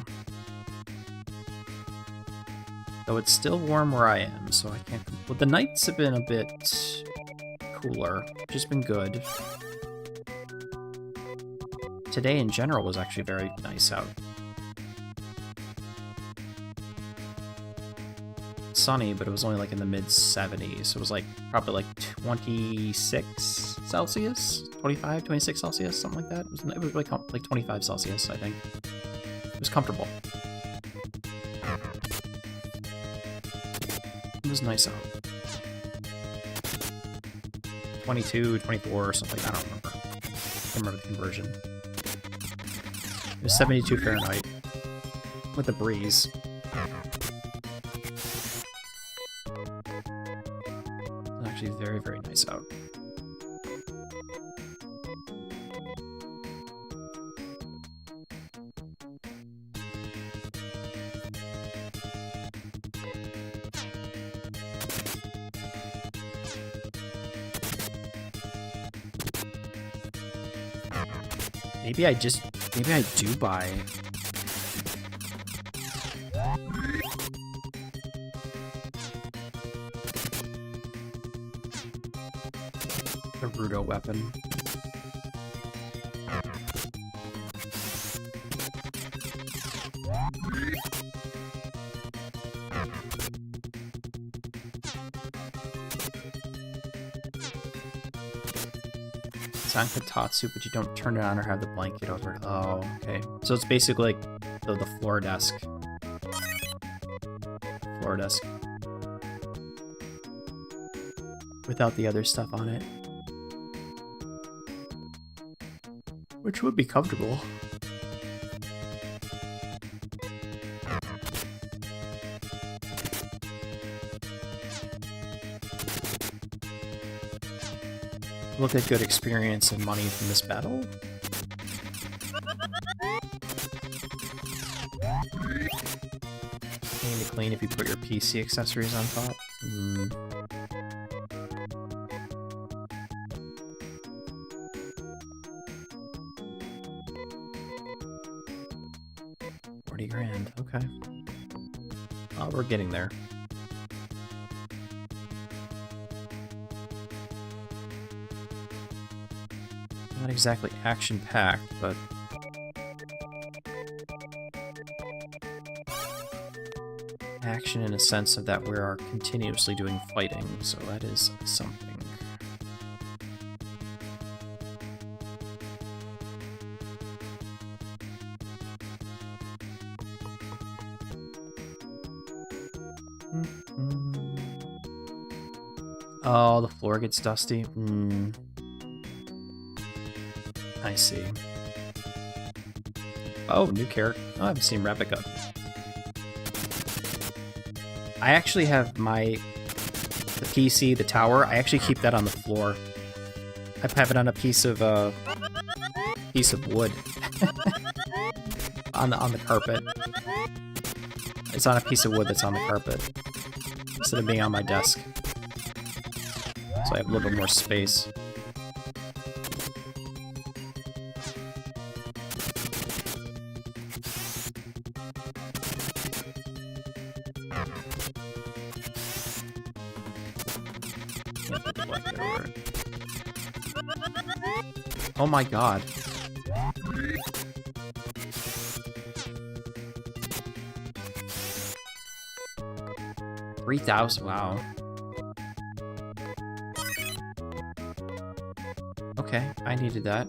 Though it's still warm where I am, so I can't... Well, the nights have been a bit cooler, which has been good. Today, in general, was actually very nice out. Sunny, but it was only like in the mid-70s. So it was like probably like 26 Celsius, 25, 26 Celsius, something like that. It was like 25 Celsius, I think. It was comfortable. It was nice out. 22, 24, or something. I don't remember. I don't remember the conversion. It was 72 Fahrenheit with a breeze. Actually very, very nice out. Maybe I do buy the Rudo weapon. It's on Kotatsu, but you don't turn it on or have the blanket over it. Oh, okay. So it's basically like the floor desk. Floor desk. Without the other stuff on it. Which would be comfortable. Look at good experience and money from this battle. Clean to clean if you put your PC accessories on top. 40 grand, okay. Oh, we're getting there. Not exactly action-packed, but... action in a sense of that we are continuously doing fighting, so that is something. Oh, the floor gets dusty. I see. Oh, new character. Oh, I haven't seen Replica. I actually have the PC, the tower. I actually keep that on the floor. I have it on a piece of wood on the carpet. It's on a piece of wood that's on the carpet instead of being on my desk. So I have a little bit more space. Oh my god. $3,000, wow. Okay, I needed that.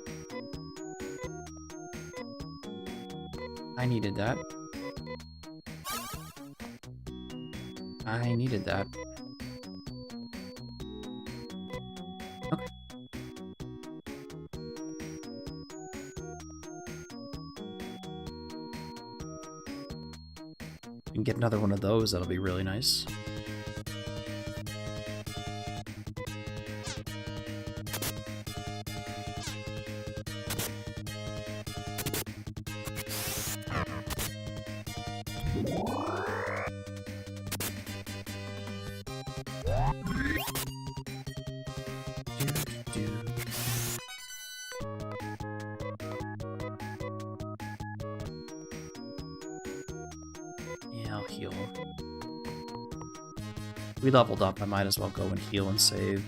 I needed that. I needed that. Okay. We can get another one of those, that'll be really nice. Yeah, I'll heal. We leveled up, I might as well go and heal and save.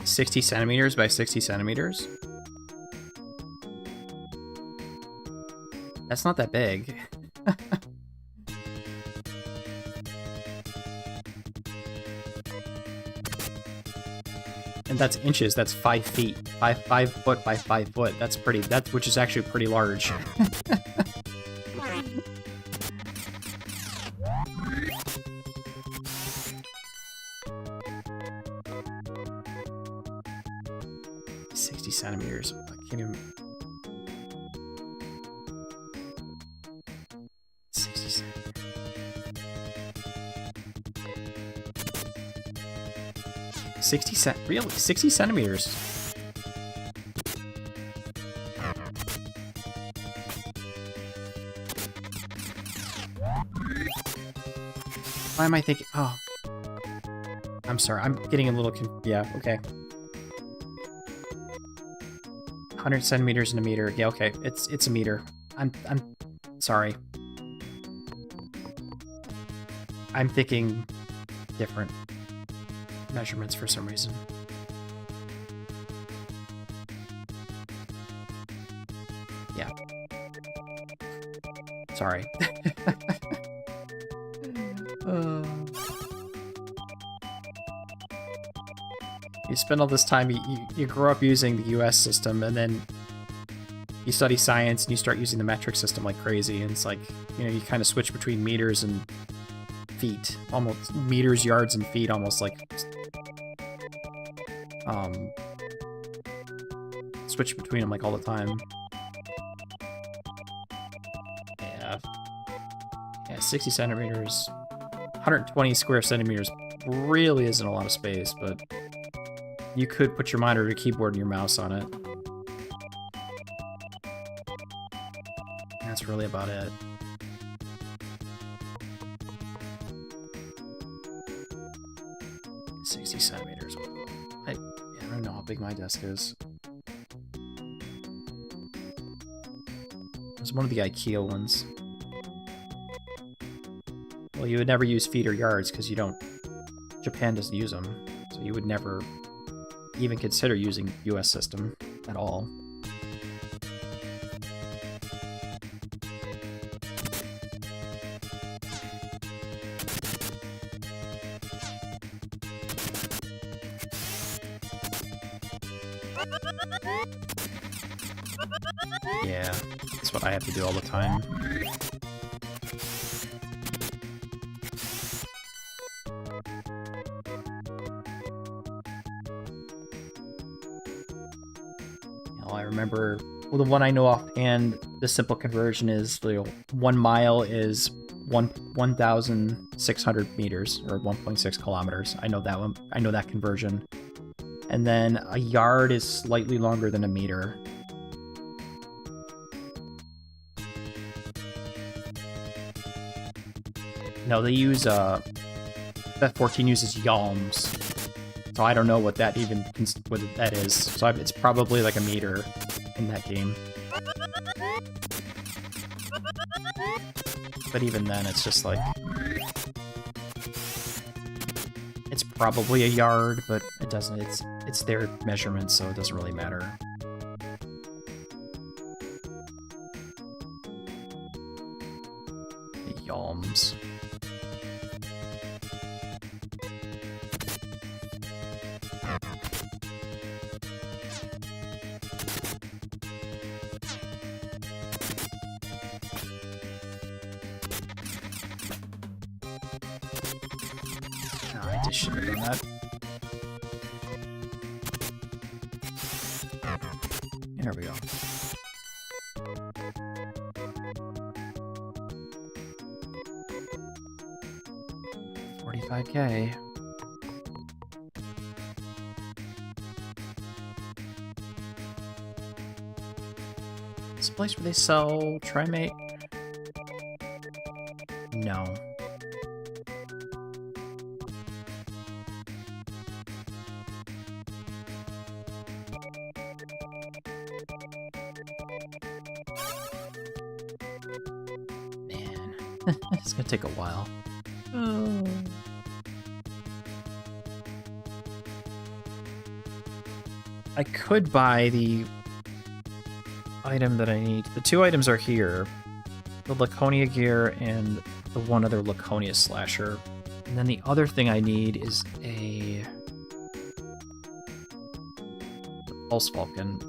$60 centimeters by 60 centimeters? That's not that big. And that's inches, that's 5 feet. 5 foot by 5 foot. That's pretty, which is actually pretty large. Centimeters. I can't even... 60 centimeters. 60 really? 60 centimeters. Why am I thinking... Oh. I'm sorry, I'm getting a little... Yeah, okay. 100 centimeters in a meter. Yeah, okay. It's a meter. I'm sorry. I'm thinking different measurements for some reason. Yeah. Sorry. You spend all this time, you grow up using the US system, and then you study science and you start using the metric system like crazy, and it's like, you know, you kind of switch between meters and feet, almost meters, yards, and feet, almost like switch between them like all the time. Yeah, 60 centimeters, 120 square centimeters really isn't a lot of space, but you could put your monitor, keyboard, and your mouse on it. That's really about it. Centimeters. I don't know how big my desk is. It's one of the IKEA ones. Well, you would never use feet or yards because you don't. Japan doesn't use them, so you would never even consider using US system at all. Yeah, that's what I have to do all the time. You know, I remember, well, the one I know offhand, the simple conversion is, you know, 1 mile is 1,600 meters, or 1.6 kilometers. I know that one. I know that conversion. And then a yard is slightly longer than a meter. No, they use, F14 uses yalms. So I don't know what that even, what that is. So it's probably like a meter in that game. But even then, it's just like... It's probably a yard, but it doesn't, it's their measurement, so it doesn't really matter. The yalms. I just should have done that. There we go. $45K. It's a place where they sell Trimate? No. It's gonna take a while. Oh. I could buy the item that I need. The 2 items are here. The Laconia gear and the one other Laconia slasher. And then the other thing I need is a Pulse Falcon.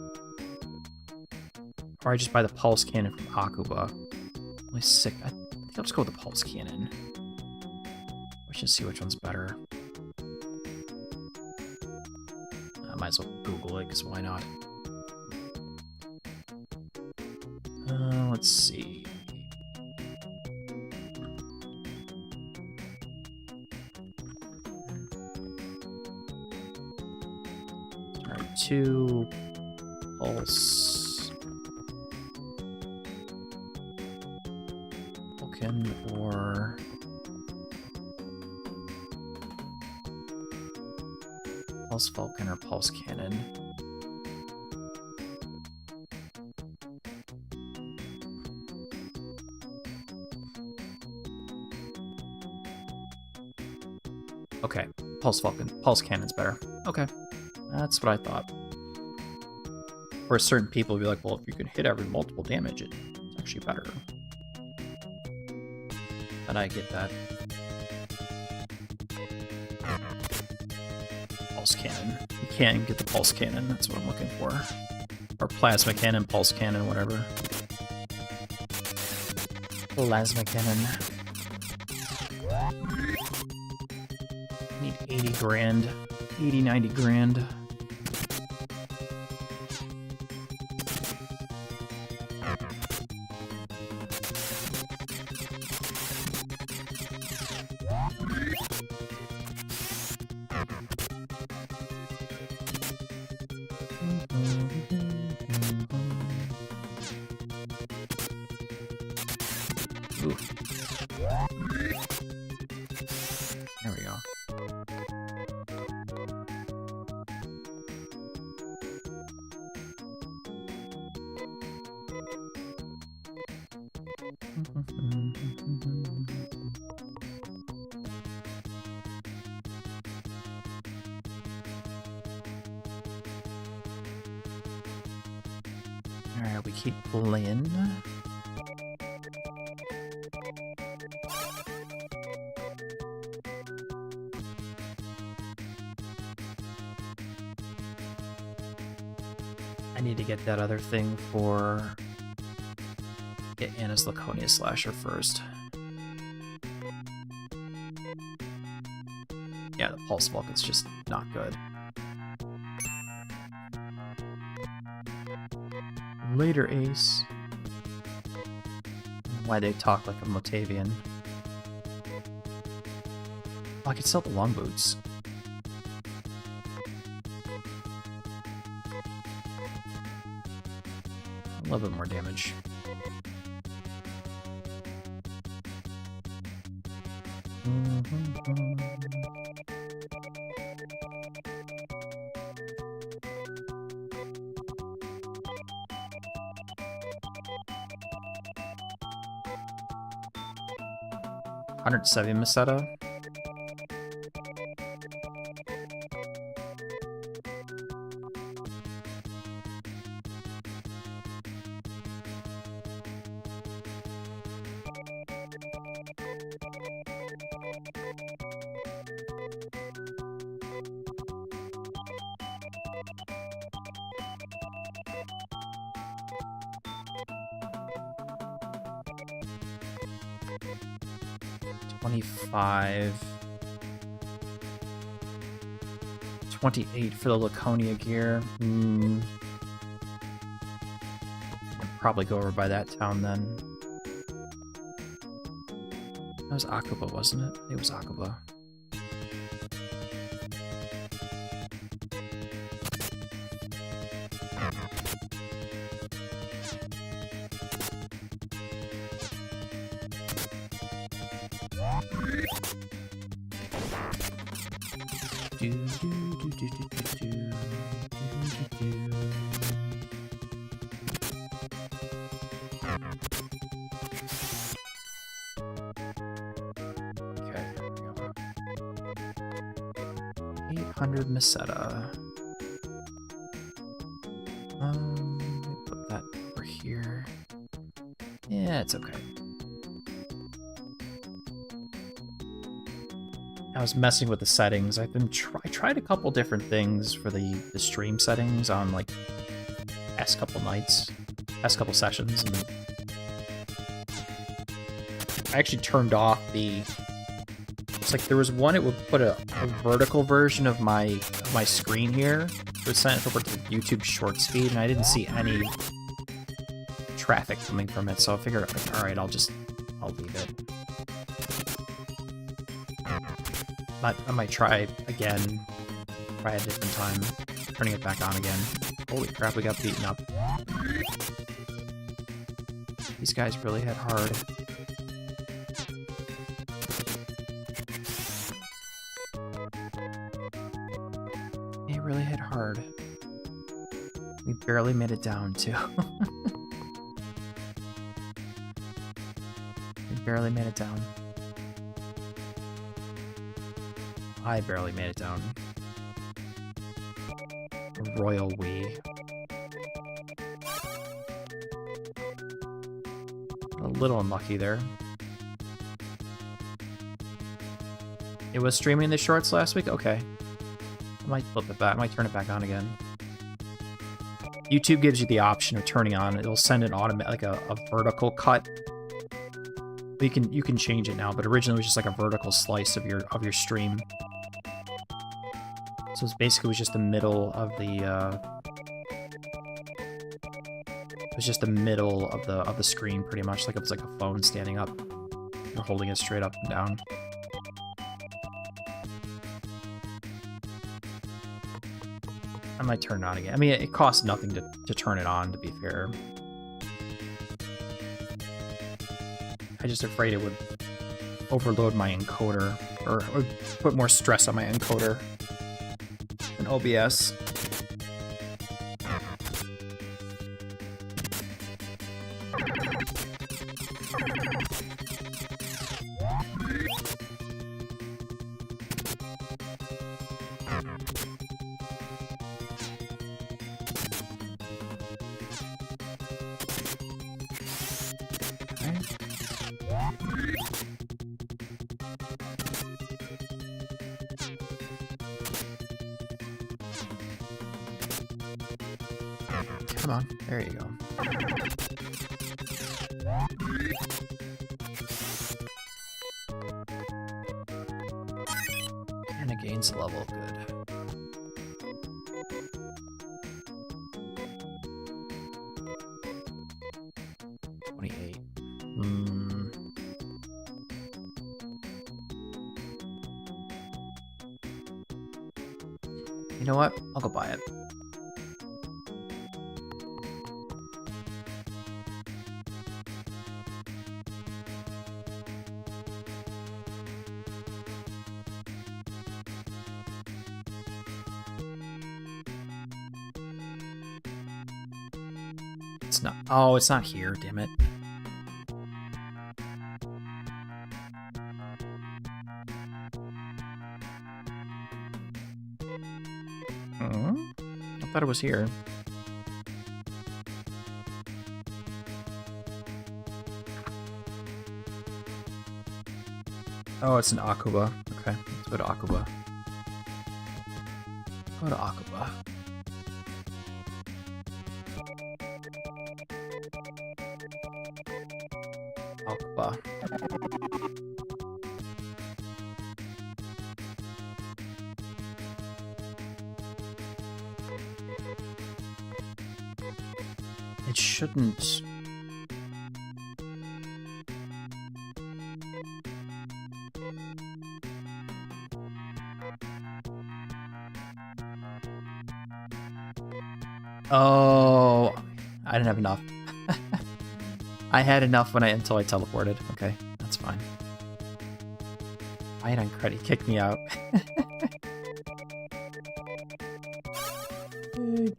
Or I just buy the Pulse Cannon from Akuba. Only sick. I think I'll just go with the Pulse Cannon. Let's just see which one's better. I might as well Google it, because why not? Let's see. Alright, 2 Pulse Falcon or Pulse Falcon or Pulse Cannon. Okay, Pulse Falcon. Pulse Cannon's better. Okay, that's what I thought. Or certain people will be like, well, if you can hit every multiple damage, it's actually better. And I get that. Pulse Cannon. You can get the Pulse Cannon, that's what I'm looking for. Or plasma cannon, pulse cannon, whatever. Plasma cannon. Need 80 grand. 80, 90 grand. Ooh. There we go. Alright, we keep playing. I need to get that other thing for... Get Anna's Laconia Slasher first. Yeah, the Pulse Vulcan's just not good. Later, Ace. Why they talk like a Motavian. Oh, I could sell the long boots. A little bit more damage. $170 Meseta. $25. $28 for the Laconia gear. I'll probably go over by that town then. That was Akuba, wasn't it? It was Akuba. Okay, here we go. 800 Meseta. Put that over here. Yeah, it's okay. I was messing with the settings. I tried a couple different things for the stream settings on like past couple nights, past couple sessions, and I actually turned off the. It's like there was one, it would put a vertical version of my screen here. It would send it over to YouTube short speed, and I didn't see any traffic coming from it. So I figured, like, all right, I'll leave it. But I might try again, try a different time, turning it back on again. Holy crap, we got beaten up. These guys really hit hard. They really hit hard. We barely made it down, too. We barely made it down. I barely made it down. Royal we. A little unlucky there. It was streaming the shorts last week? Okay. I might flip it back. I might turn it back on again. YouTube gives you the option of turning on. It'll send an automatic, like a vertical cut. But you can change it now. But originally it was just like a vertical slice of your stream. So it's basically just the middle of the. It was just the middle of the screen, pretty much. Like it was like a phone standing up. You're holding it straight up and down. I might turn it on again. I mean, it costs nothing to turn it on, to be fair. I'm just afraid it would overload my encoder, or put more stress on my encoder than OBS. Come on, there you go. And it gains level, good. You know what? I'll go buy it. It's not. Oh, it's not here, damn it. I thought it was here. Oh, it's an Akuba. Okay, let's go to Akuba. Go to Akuba. Akuba. It shouldn't. Oh, I didn't have enough. I had enough until I teleported. Okay, that's fine. Buy it on credit. Kicked me out.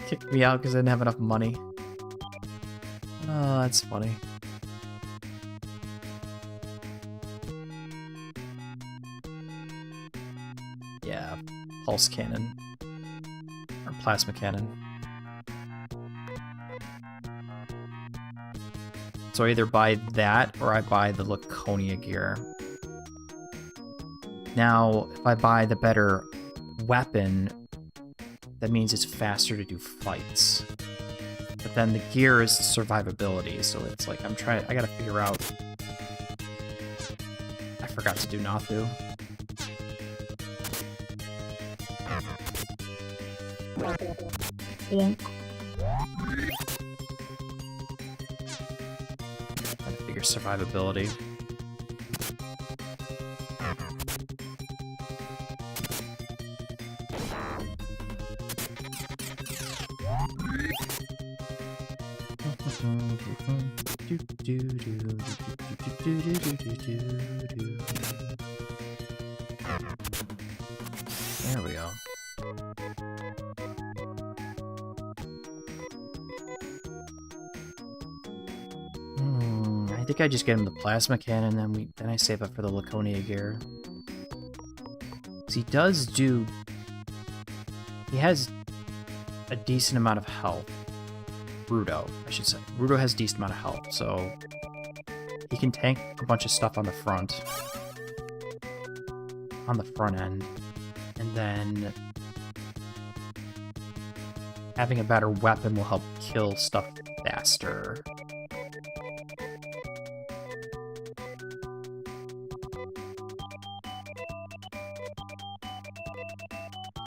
Kicked me out because I didn't have enough money. Oh, that's funny. Yeah, pulse cannon. Or plasma cannon. So I either buy that or I buy the Laconia gear. Now, if I buy the better weapon, that means it's faster to do fights. But then the gear is survivability, so it's like I gotta figure out. I forgot to do Nathu. Bonk. Gotta figure survivability. There we go. I think I just get him the plasma cannon, then I save up for the Laconia gear. 'Cause he has a decent amount of health. Rudo, I should say. Rudo has a decent amount of health, so he can tank a bunch of stuff on the front end, and then having a better weapon will help kill stuff faster.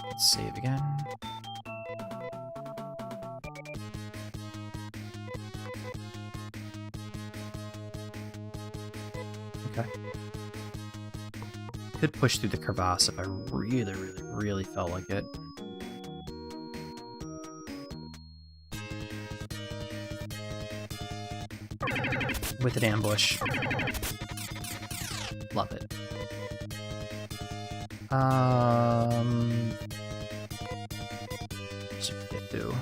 Let's save again. Okay. Could push through the crevasse if I really felt like it. With an ambush. Love it. Should get through.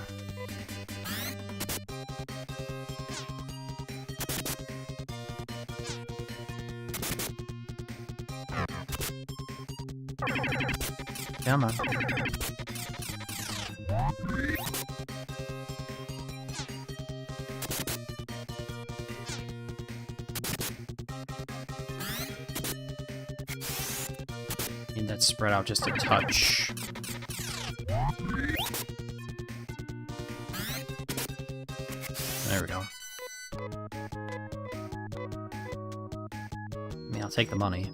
Come on. Need that spread out just a touch. There we go. I mean, I'll take the money.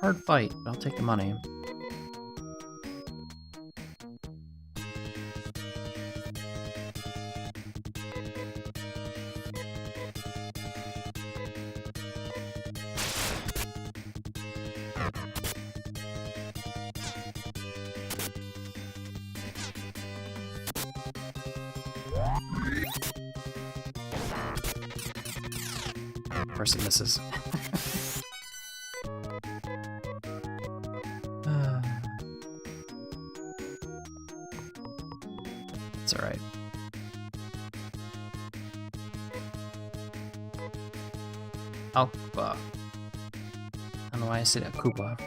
Hard fight, but I'll take the money. Of course it misses. It's alright. Alkba. I don't know why I said Akuba.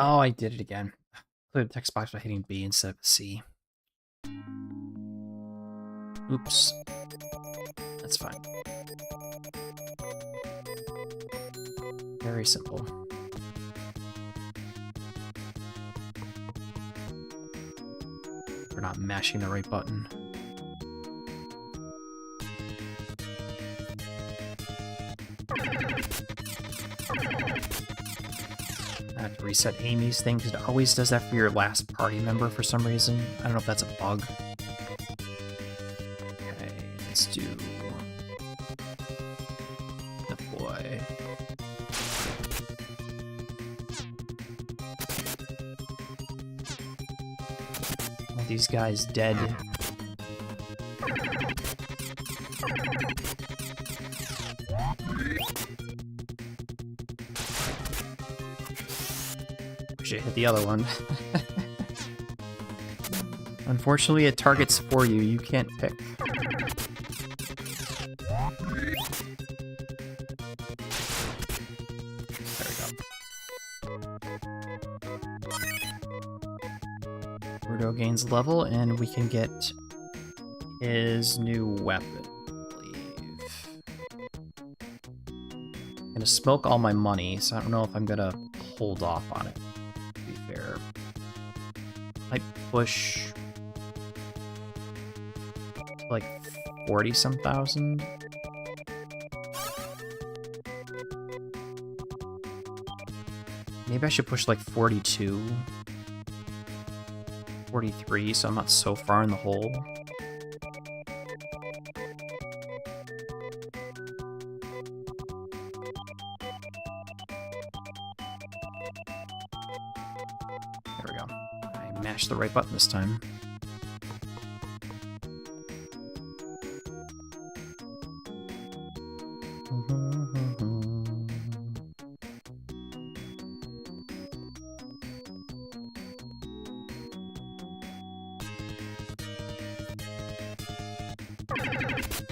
Oh, I did it again. Clear the text box by hitting B instead of C. Oops. That's fine. Very simple. We're not mashing the right button. I have to reset Amy's thing because it always does that for your last party member for some reason. I don't know if that's a bug. Okay, let's do deploy. All these guys dead. Should hit the other one. Unfortunately, it targets for you. You can't pick. There we go. Rudo gains level, and we can get his new weapon, I believe. I'm gonna smoke all my money, so I don't know if I'm gonna hold off on it. Fair. Might push like 40-some thousand. Maybe I should push like 42, 43, so I'm not so far in the hole. The right button this time.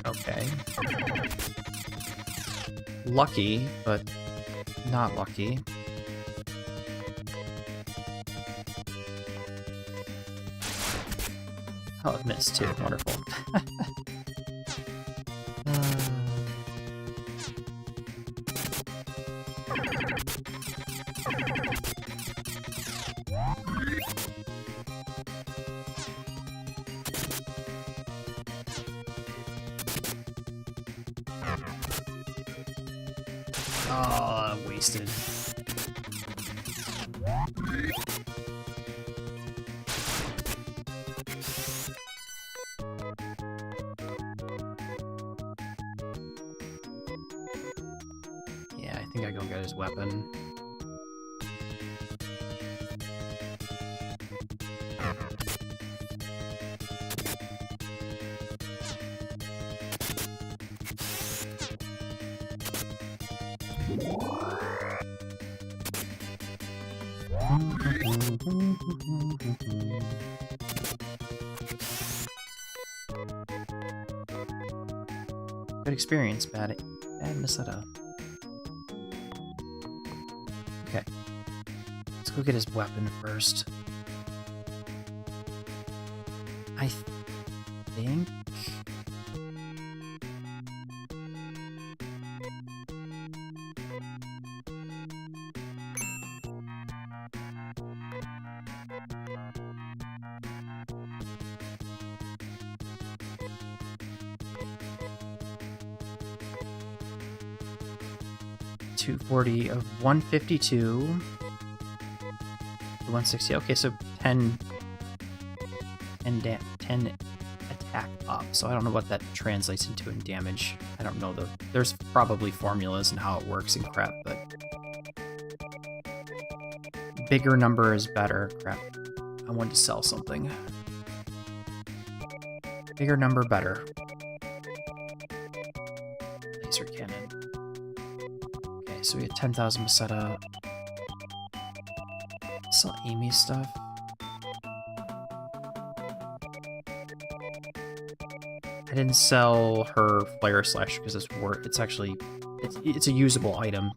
Oh. Okay. Lucky, but not lucky. Oh, it missed too. Wonderful. Oh, wasted. Yeah, I think I go get his weapon. Good experience, bad Miseta. Okay. Let's go get his weapon first. I think... $240 of 152 to 160. Okay, so 10 attack up. So I don't know what that translates into in damage. I don't know though. There's probably formulas and how it works and crap, but bigger number is better. Crap. I wanted to sell something. Bigger number better. Laser cannon. Okay, so we had 10,000 Meseta. Sell Amy's stuff. I didn't sell her Flare Slash because it's actually it's a usable item.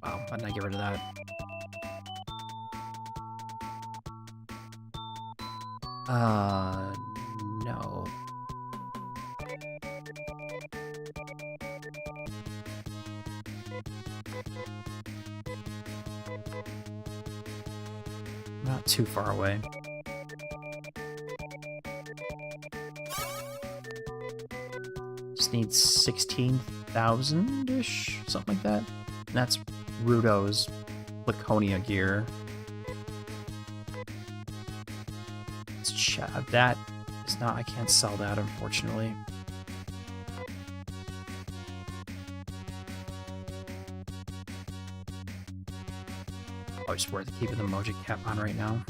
Wow, why didn't I get rid of that? No. Not too far away. Just need 16,000-ish, something like that. And that's Rudo's Laconia gear. Let's check. That is not. I can't sell that, unfortunately. Oh, it's worth keeping the Moja cap on right now.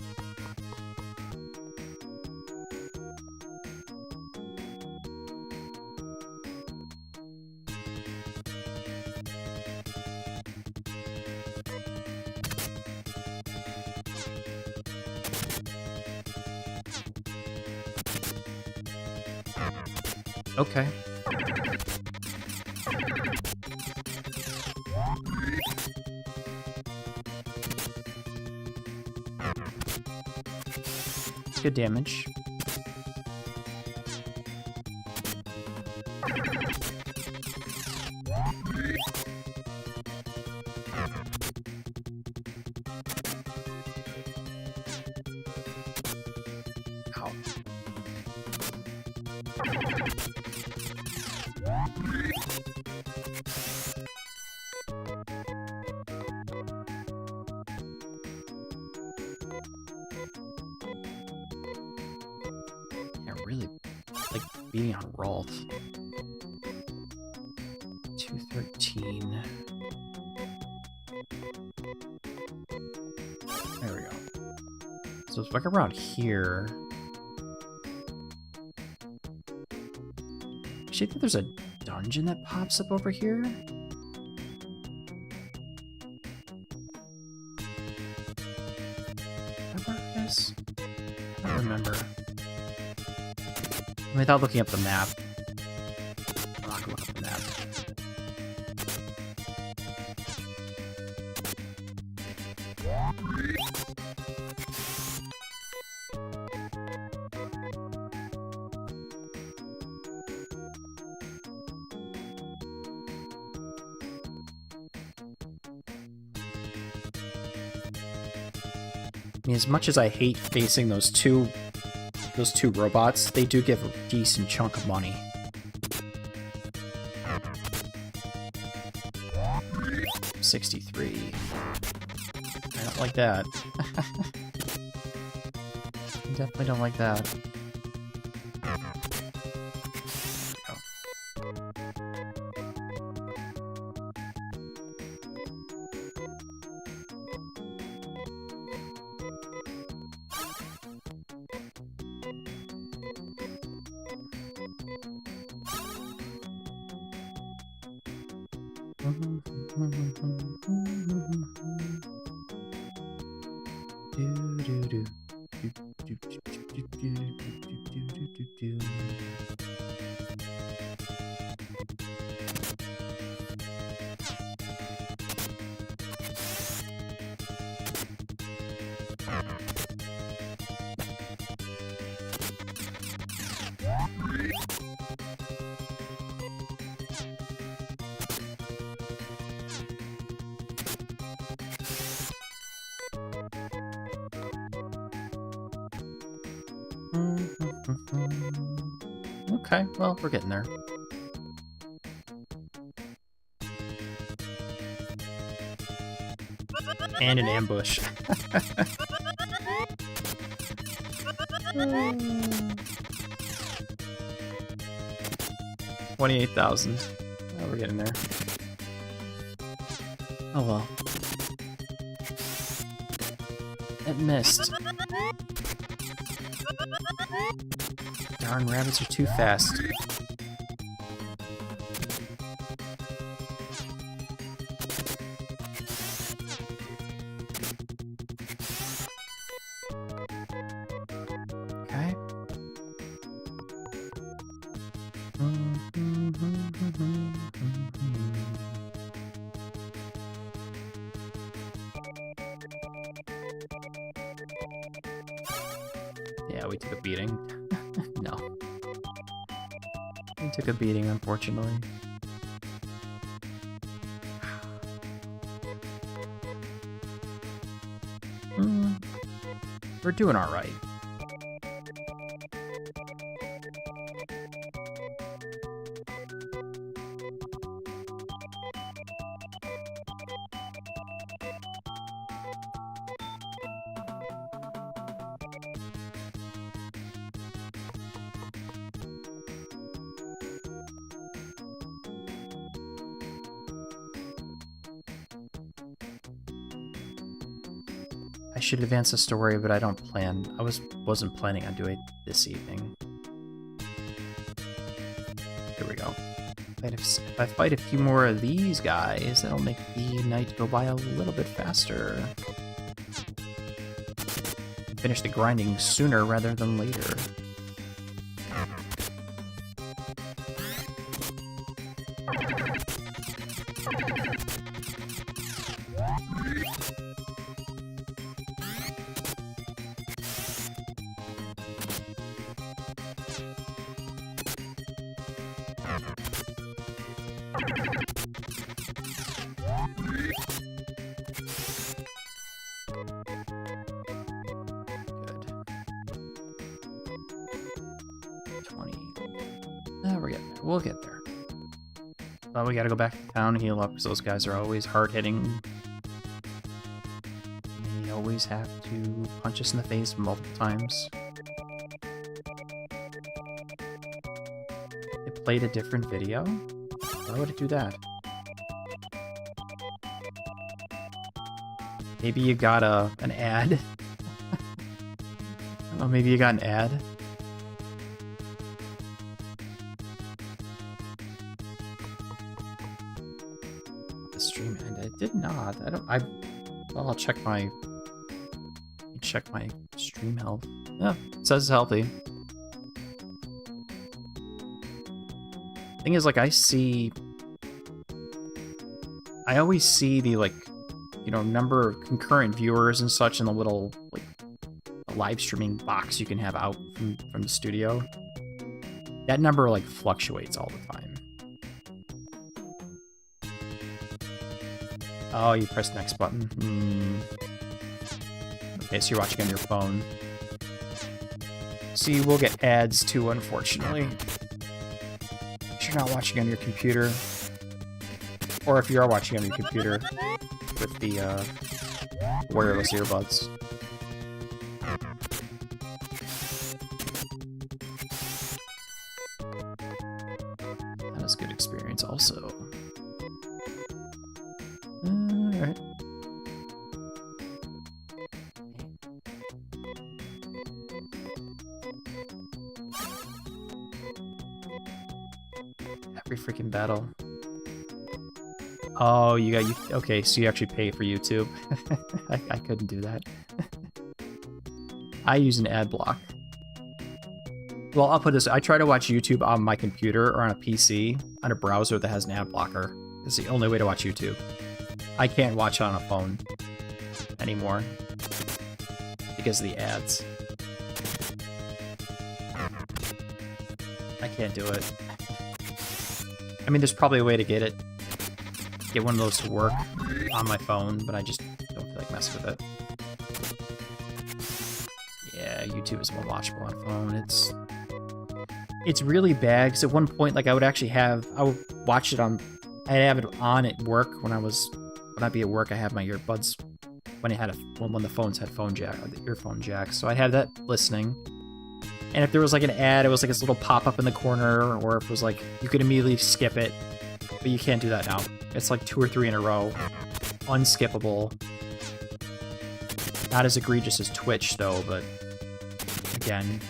Okay. It's good damage. Ow. Really like being on Rolf. 213. There we go. So it's like around here. Actually, I think there's a dungeon that pops up over here. Where it is? I don't remember. Without looking up the map. I mean, as much as I hate facing those two robots, they do give a decent chunk of money. $63. I don't like that. I definitely don't like that. Okay, well, we're getting there. And an ambush. 28,000. Oh, we're getting there. Oh well. It missed. Darn rabbits are too fast. Okay. Yeah, we took a beating. No. We took a beating, unfortunately. We're doing all right. I should advance the story, but I don't plan. I wasn't planning on doing it this evening. Here we go. If I fight a few more of these guys, that'll make the night go by a little bit faster. Finish the grinding sooner rather than later. We'll get there. But we gotta go back to town and heal up because those guys are always hard-hitting. They always have to punch us in the face multiple times. It played a different video? Why would it do that? Maybe you got an ad? I don't know, maybe you got an ad? Did not. Well, I'll check my stream health. Yeah, it says healthy. Thing is, like, I always see the, like, you know, number of concurrent viewers and such in the little, like, live streaming box you can have out from the studio, that number, like, fluctuates all the time. Oh, you press next button. Okay, so you're watching on your phone. See, we'll get ads too, unfortunately. If you're not watching on your computer. Or if you are watching on your computer with the wireless earbuds. That is a good experience also. Alright. Every freaking battle. Oh, you got you. Okay, so you actually pay for YouTube. I couldn't do that. I use an ad block. Well, I'll put this. I try to watch YouTube on my computer or on a PC on a browser that has an ad blocker. It's the only way to watch YouTube. I can't watch on a phone anymore because of the ads. I can't do it. I mean, there's probably a way to get one of those to work on my phone, but I just don't feel like messing with it. Yeah, YouTube is more watchable on phone. It's really bad, because at one point, like, I would watch it on, I'd have it on at work when I'd be at work, I have my earbuds, when the phones had the earphone jack, so I'd have that listening, and if there was, like, an ad, it was, like, this little pop-up in the corner, or if it was, like, you could immediately skip it, but you can't do that now. It's like 2 or 3 in a row. Unskippable. Not as egregious as Twitch, though, but again.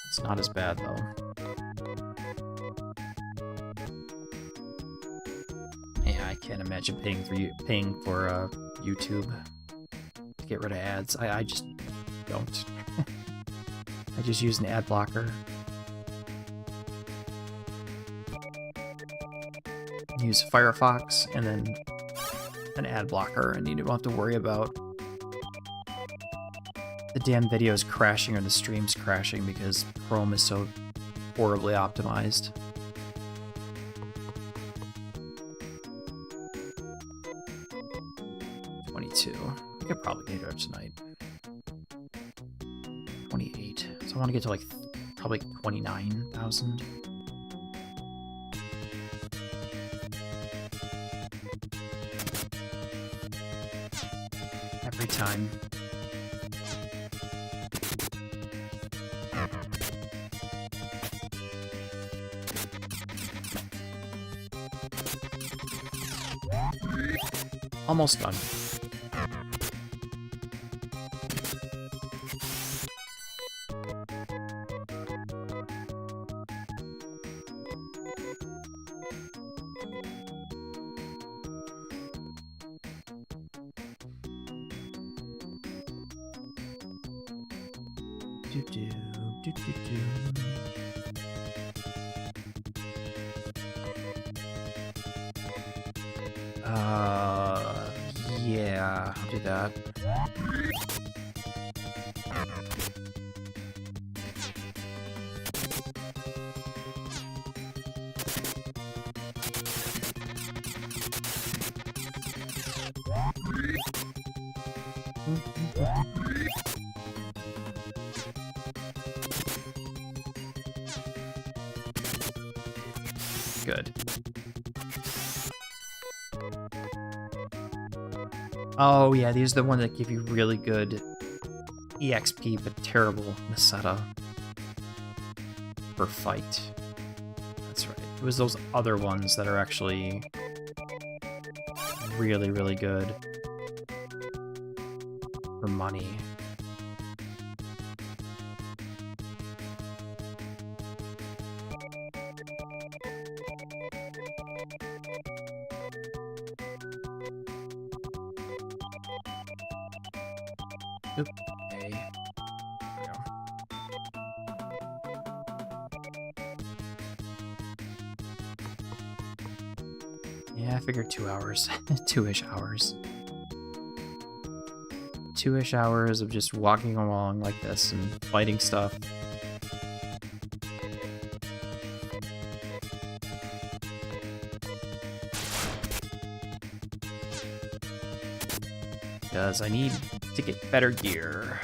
It's not as bad, though. I can't imagine paying for YouTube to get rid of ads. I just don't. I just use an ad blocker. Use Firefox and then an ad blocker, and you don't have to worry about the damn videos crashing or the streams crashing because Chrome is so horribly optimized. I could probably get it tonight. 28. So I want to get to like probably 29,000. Every time. Almost done. Yeah, I'll do that. Good. Oh yeah, these are the ones that give you really good EXP but terrible Meseta per fight. That's right. It was those other ones that are actually really, really good for money. Oop. Okay. There we go. Yeah, I figured 2 hours. 2-ish hours. 2-ish hours of just walking along like this and fighting stuff. Because I need to get better gear.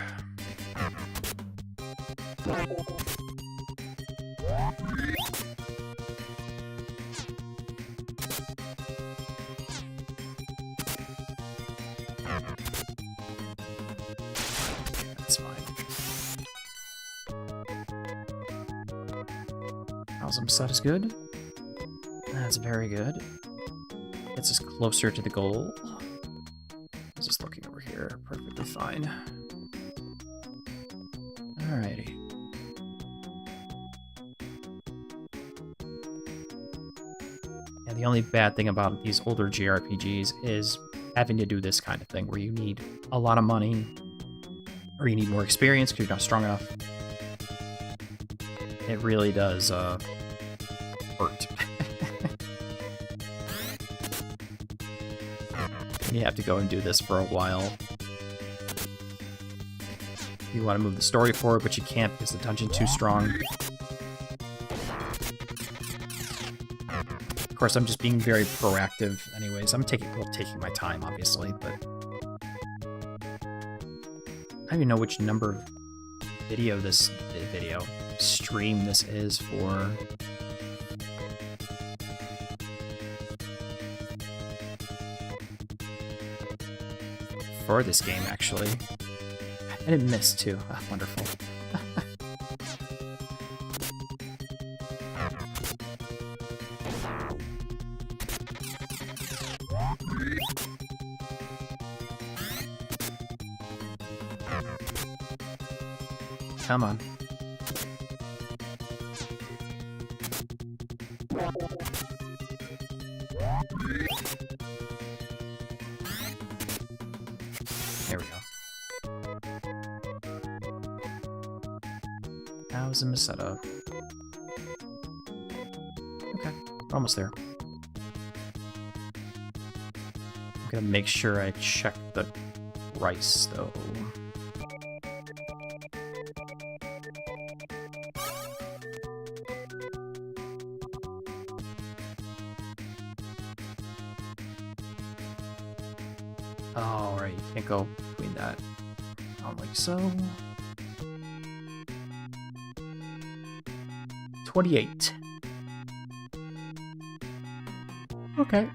That's fine. Awesome set is good. That's very good. Gets us closer to the goal. Just looking over here, perfectly fine. Alrighty. Yeah, the only bad thing about these older JRPGs is having to do this kind of thing where you need a lot of money or you need more experience because you're not strong enough. It really does hurt. You have to go and do this for a while. You want to move the story forward, but you can't because the dungeon's too strong. Of course, I'm just being very proactive anyways. I'm taking my time, obviously, but I don't even know which number of stream this is for. For this game, actually. I didn't miss, too. Ah, wonderful. Come on. There we go. How's the setup? Okay, we're almost there. I'm gonna make sure I check the price, though. Oh, right, you can't go between that. Like so. 28. Okay.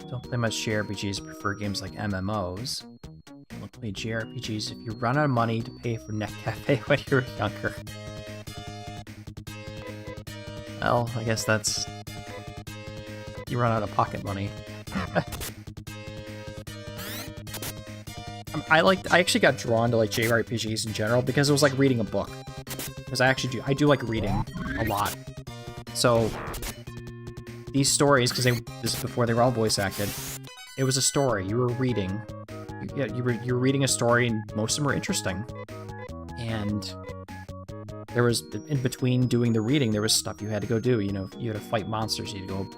Don't play much JRPGs, prefer games like MMOs. Don't play JRPGs if you run out of money to pay for Net Cafe when you were younger. Well, I guess that's... You run out of pocket money. I actually got drawn to like JRPGs in general because it was like reading a book. Because I do like reading a lot. So these stories, because this is before they were all voice acted, it was a story you were reading. You were reading a story, and most of them were interesting. And there was, in between doing the reading, there was stuff you had to go do. You know, you had to fight monsters, you had to go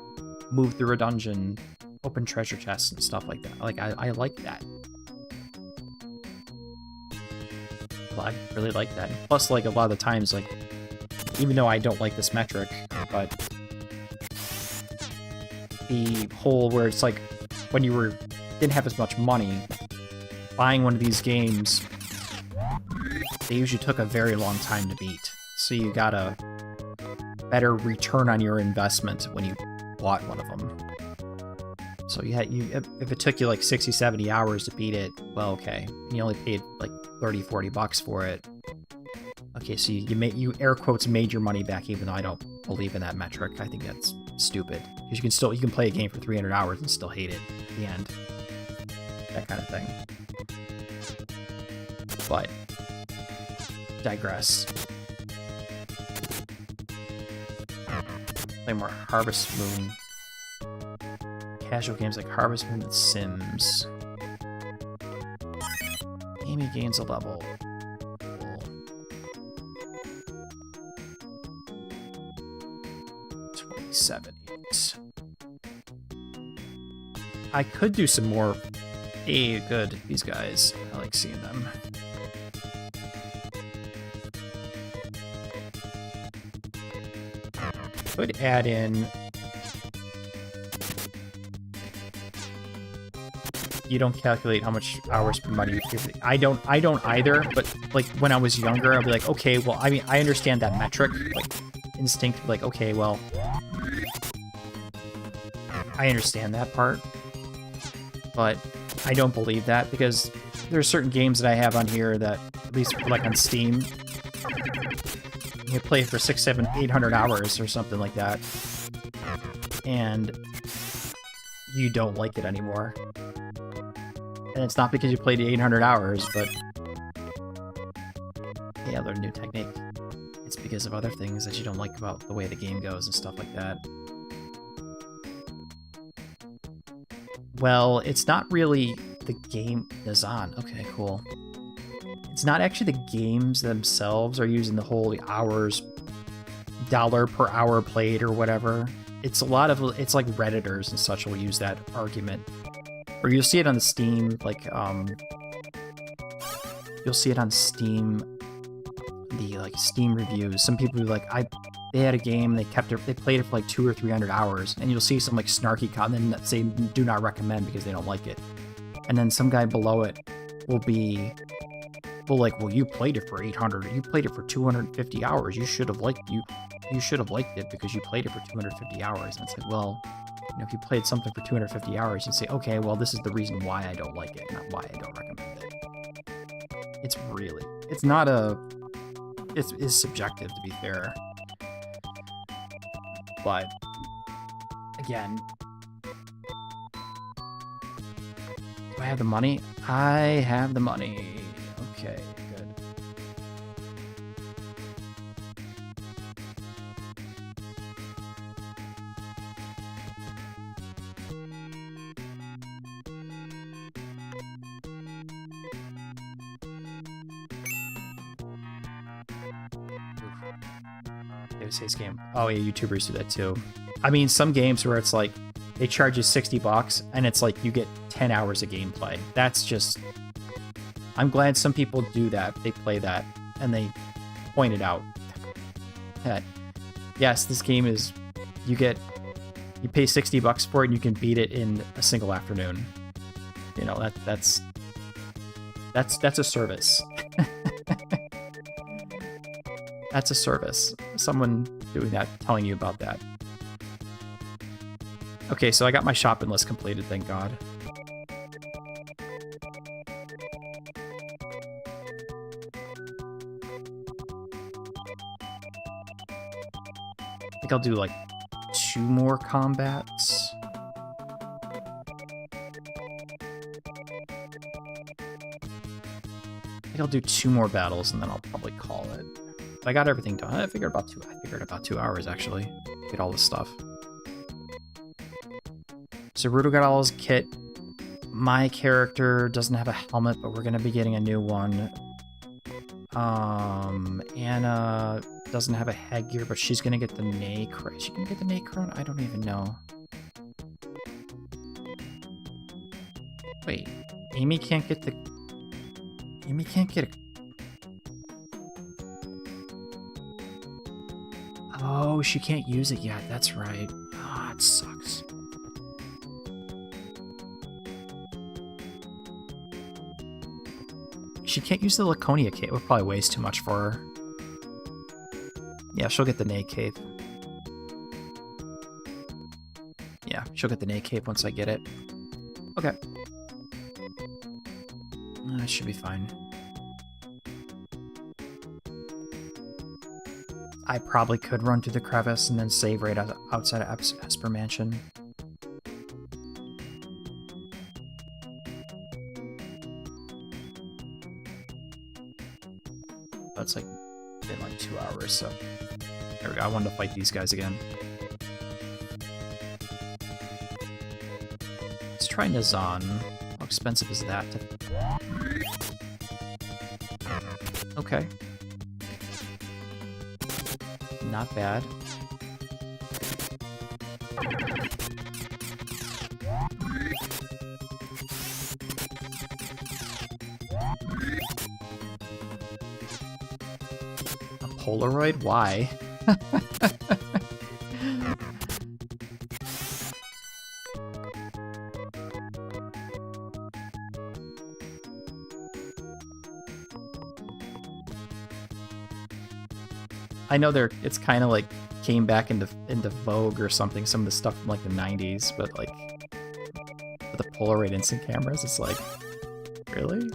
move through a dungeon, open treasure chests and stuff like that. Like, I like that. Well, I really like that. Plus, like, a lot of the times, like, even though I don't like this metric, but the whole where it's like, when you didn't have as much money, buying one of these games, they usually took a very long time to beat. So you got a better return on your investment when you bought one of them. So if it took you like 60, 70 hours to beat it, well, okay. And you only paid like 30, 40 bucks for it. Okay, so you air quotes made your money back, even though I don't believe in that metric. I think that's stupid. Because you can play a game for 300 hours and still hate it at the end. That kind of thing. But digress. play more Harvest Moon. Casual games like Harvest Moon and Sims. Amy gains a level. Cool. 27. I could do some more. Hey, good. These guys. I like seeing them. Could add in. You don't calculate how much hours per money you give. I don't either, but like when I was younger, I'd be like, okay, well, I mean, I understand that metric, like instinct, like, okay, well, I understand that part, but I don't believe that because there's certain games that I have on here that, at least like on Steam, you play for 600, 700, 800 hours or something like that, and you don't like it anymore. And it's not because you played 800 hours, but yeah, learn a new technique. It's because of other things that you don't like about the way the game goes and stuff like that. Well, it's not really the game is on. Okay, cool. It's not actually the games themselves are using the whole hours, dollar per hour played or whatever. It's a lot of, it's like Redditors and such will use that argument. Or you'll see it on the Steam, like, you'll see it on Steam, the, like, Steam reviews. Some people are like, they had a game, they played it for, like, 200 or 300 hours, and you'll see some, like, snarky comment that say, do not recommend because they don't like it. And then some guy below it will be, well, you played it for 800, you played it for 250 hours, you should have liked it because you played it for 250 hours. And it's like, well, you know, if you played something for 250 hours, you'd say, okay, well, this is the reason why I don't like it, not why I don't recommend it. It's subjective, to be fair. But, again, do I have the money? I have the money. Okay, good. Davis game. Oh yeah, YouTubers do that too. I mean, some games where it's like they charge you $60 and it's like you get 10 hours of gameplay. That's just. I'm glad some people do that. They play that and they point it out. That yes, this game is. You pay $60 for it and you can beat it in a single afternoon. You know that's a service. That's a service. Someone doing that, telling you about that. Okay, so I got my shopping list completed, thank God. I think I'll do like 2 more combats. I think I'll do 2 more battles and then I'll probably call it. I got everything done. I figured about 2 hours actually. Get all this stuff. So Rudo got all his kit. My character doesn't have a helmet, but we're gonna be getting a new one. Anna doesn't have a headgear, but she's gonna get the Nay Crown. Is she gonna get the Nay Crown? I don't even know. Wait, Amy can't get it. Oh, she can't use it yet. That's right. Ah, it sucks. She can't use the Laconia cape. It probably weighs too much for her. Yeah, she'll get the Nay cape. Yeah, she'll get the Nay cape once I get it. Okay. That should be fine. I probably could run through the crevice and then save right outside of Esper Mansion. That's like been like 2 hours, so there we go. I wanted to fight these guys again. try Nazan. How expensive is that? Okay. Not bad. A Polaroid? Why? I know it's kind of like came back into vogue or something, some of the stuff from like the 90s, but like for the Polaroid instant cameras, it's like, really?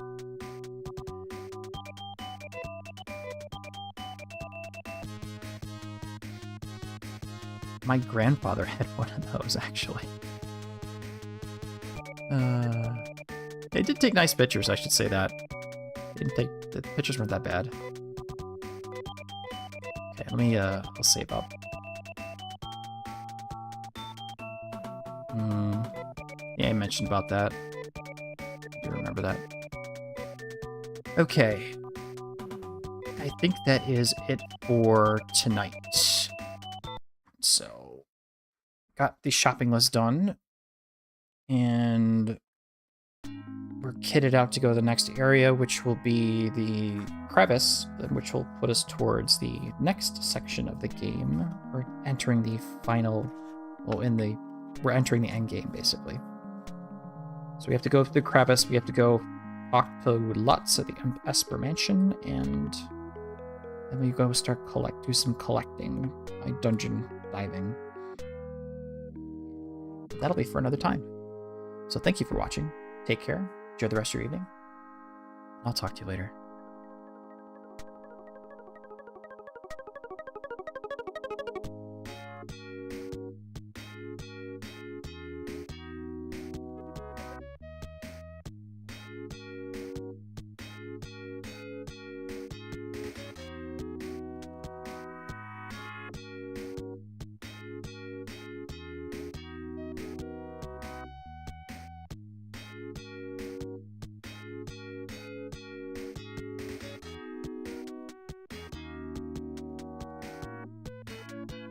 My grandfather had one of those, actually. They did take nice pictures, I should say that. The pictures weren't that bad. Okay, let me, I'll save up. Yeah, I mentioned about that. I do remember that. Okay. I think that is it for tonight. So, got the shopping list done. And we're kitted out to go to the next area, which will be the crevice, which will put us towards the next section of the game. We're entering the final, well, we're entering the end game, basically. So we have to go through the crevice, we have to go talk to Lutz at the Esper Mansion, and then we go start do some collecting, like dungeon diving. That'll be for another time. So thank you for watching. Take care. Enjoy the rest of your evening. I'll talk to you later.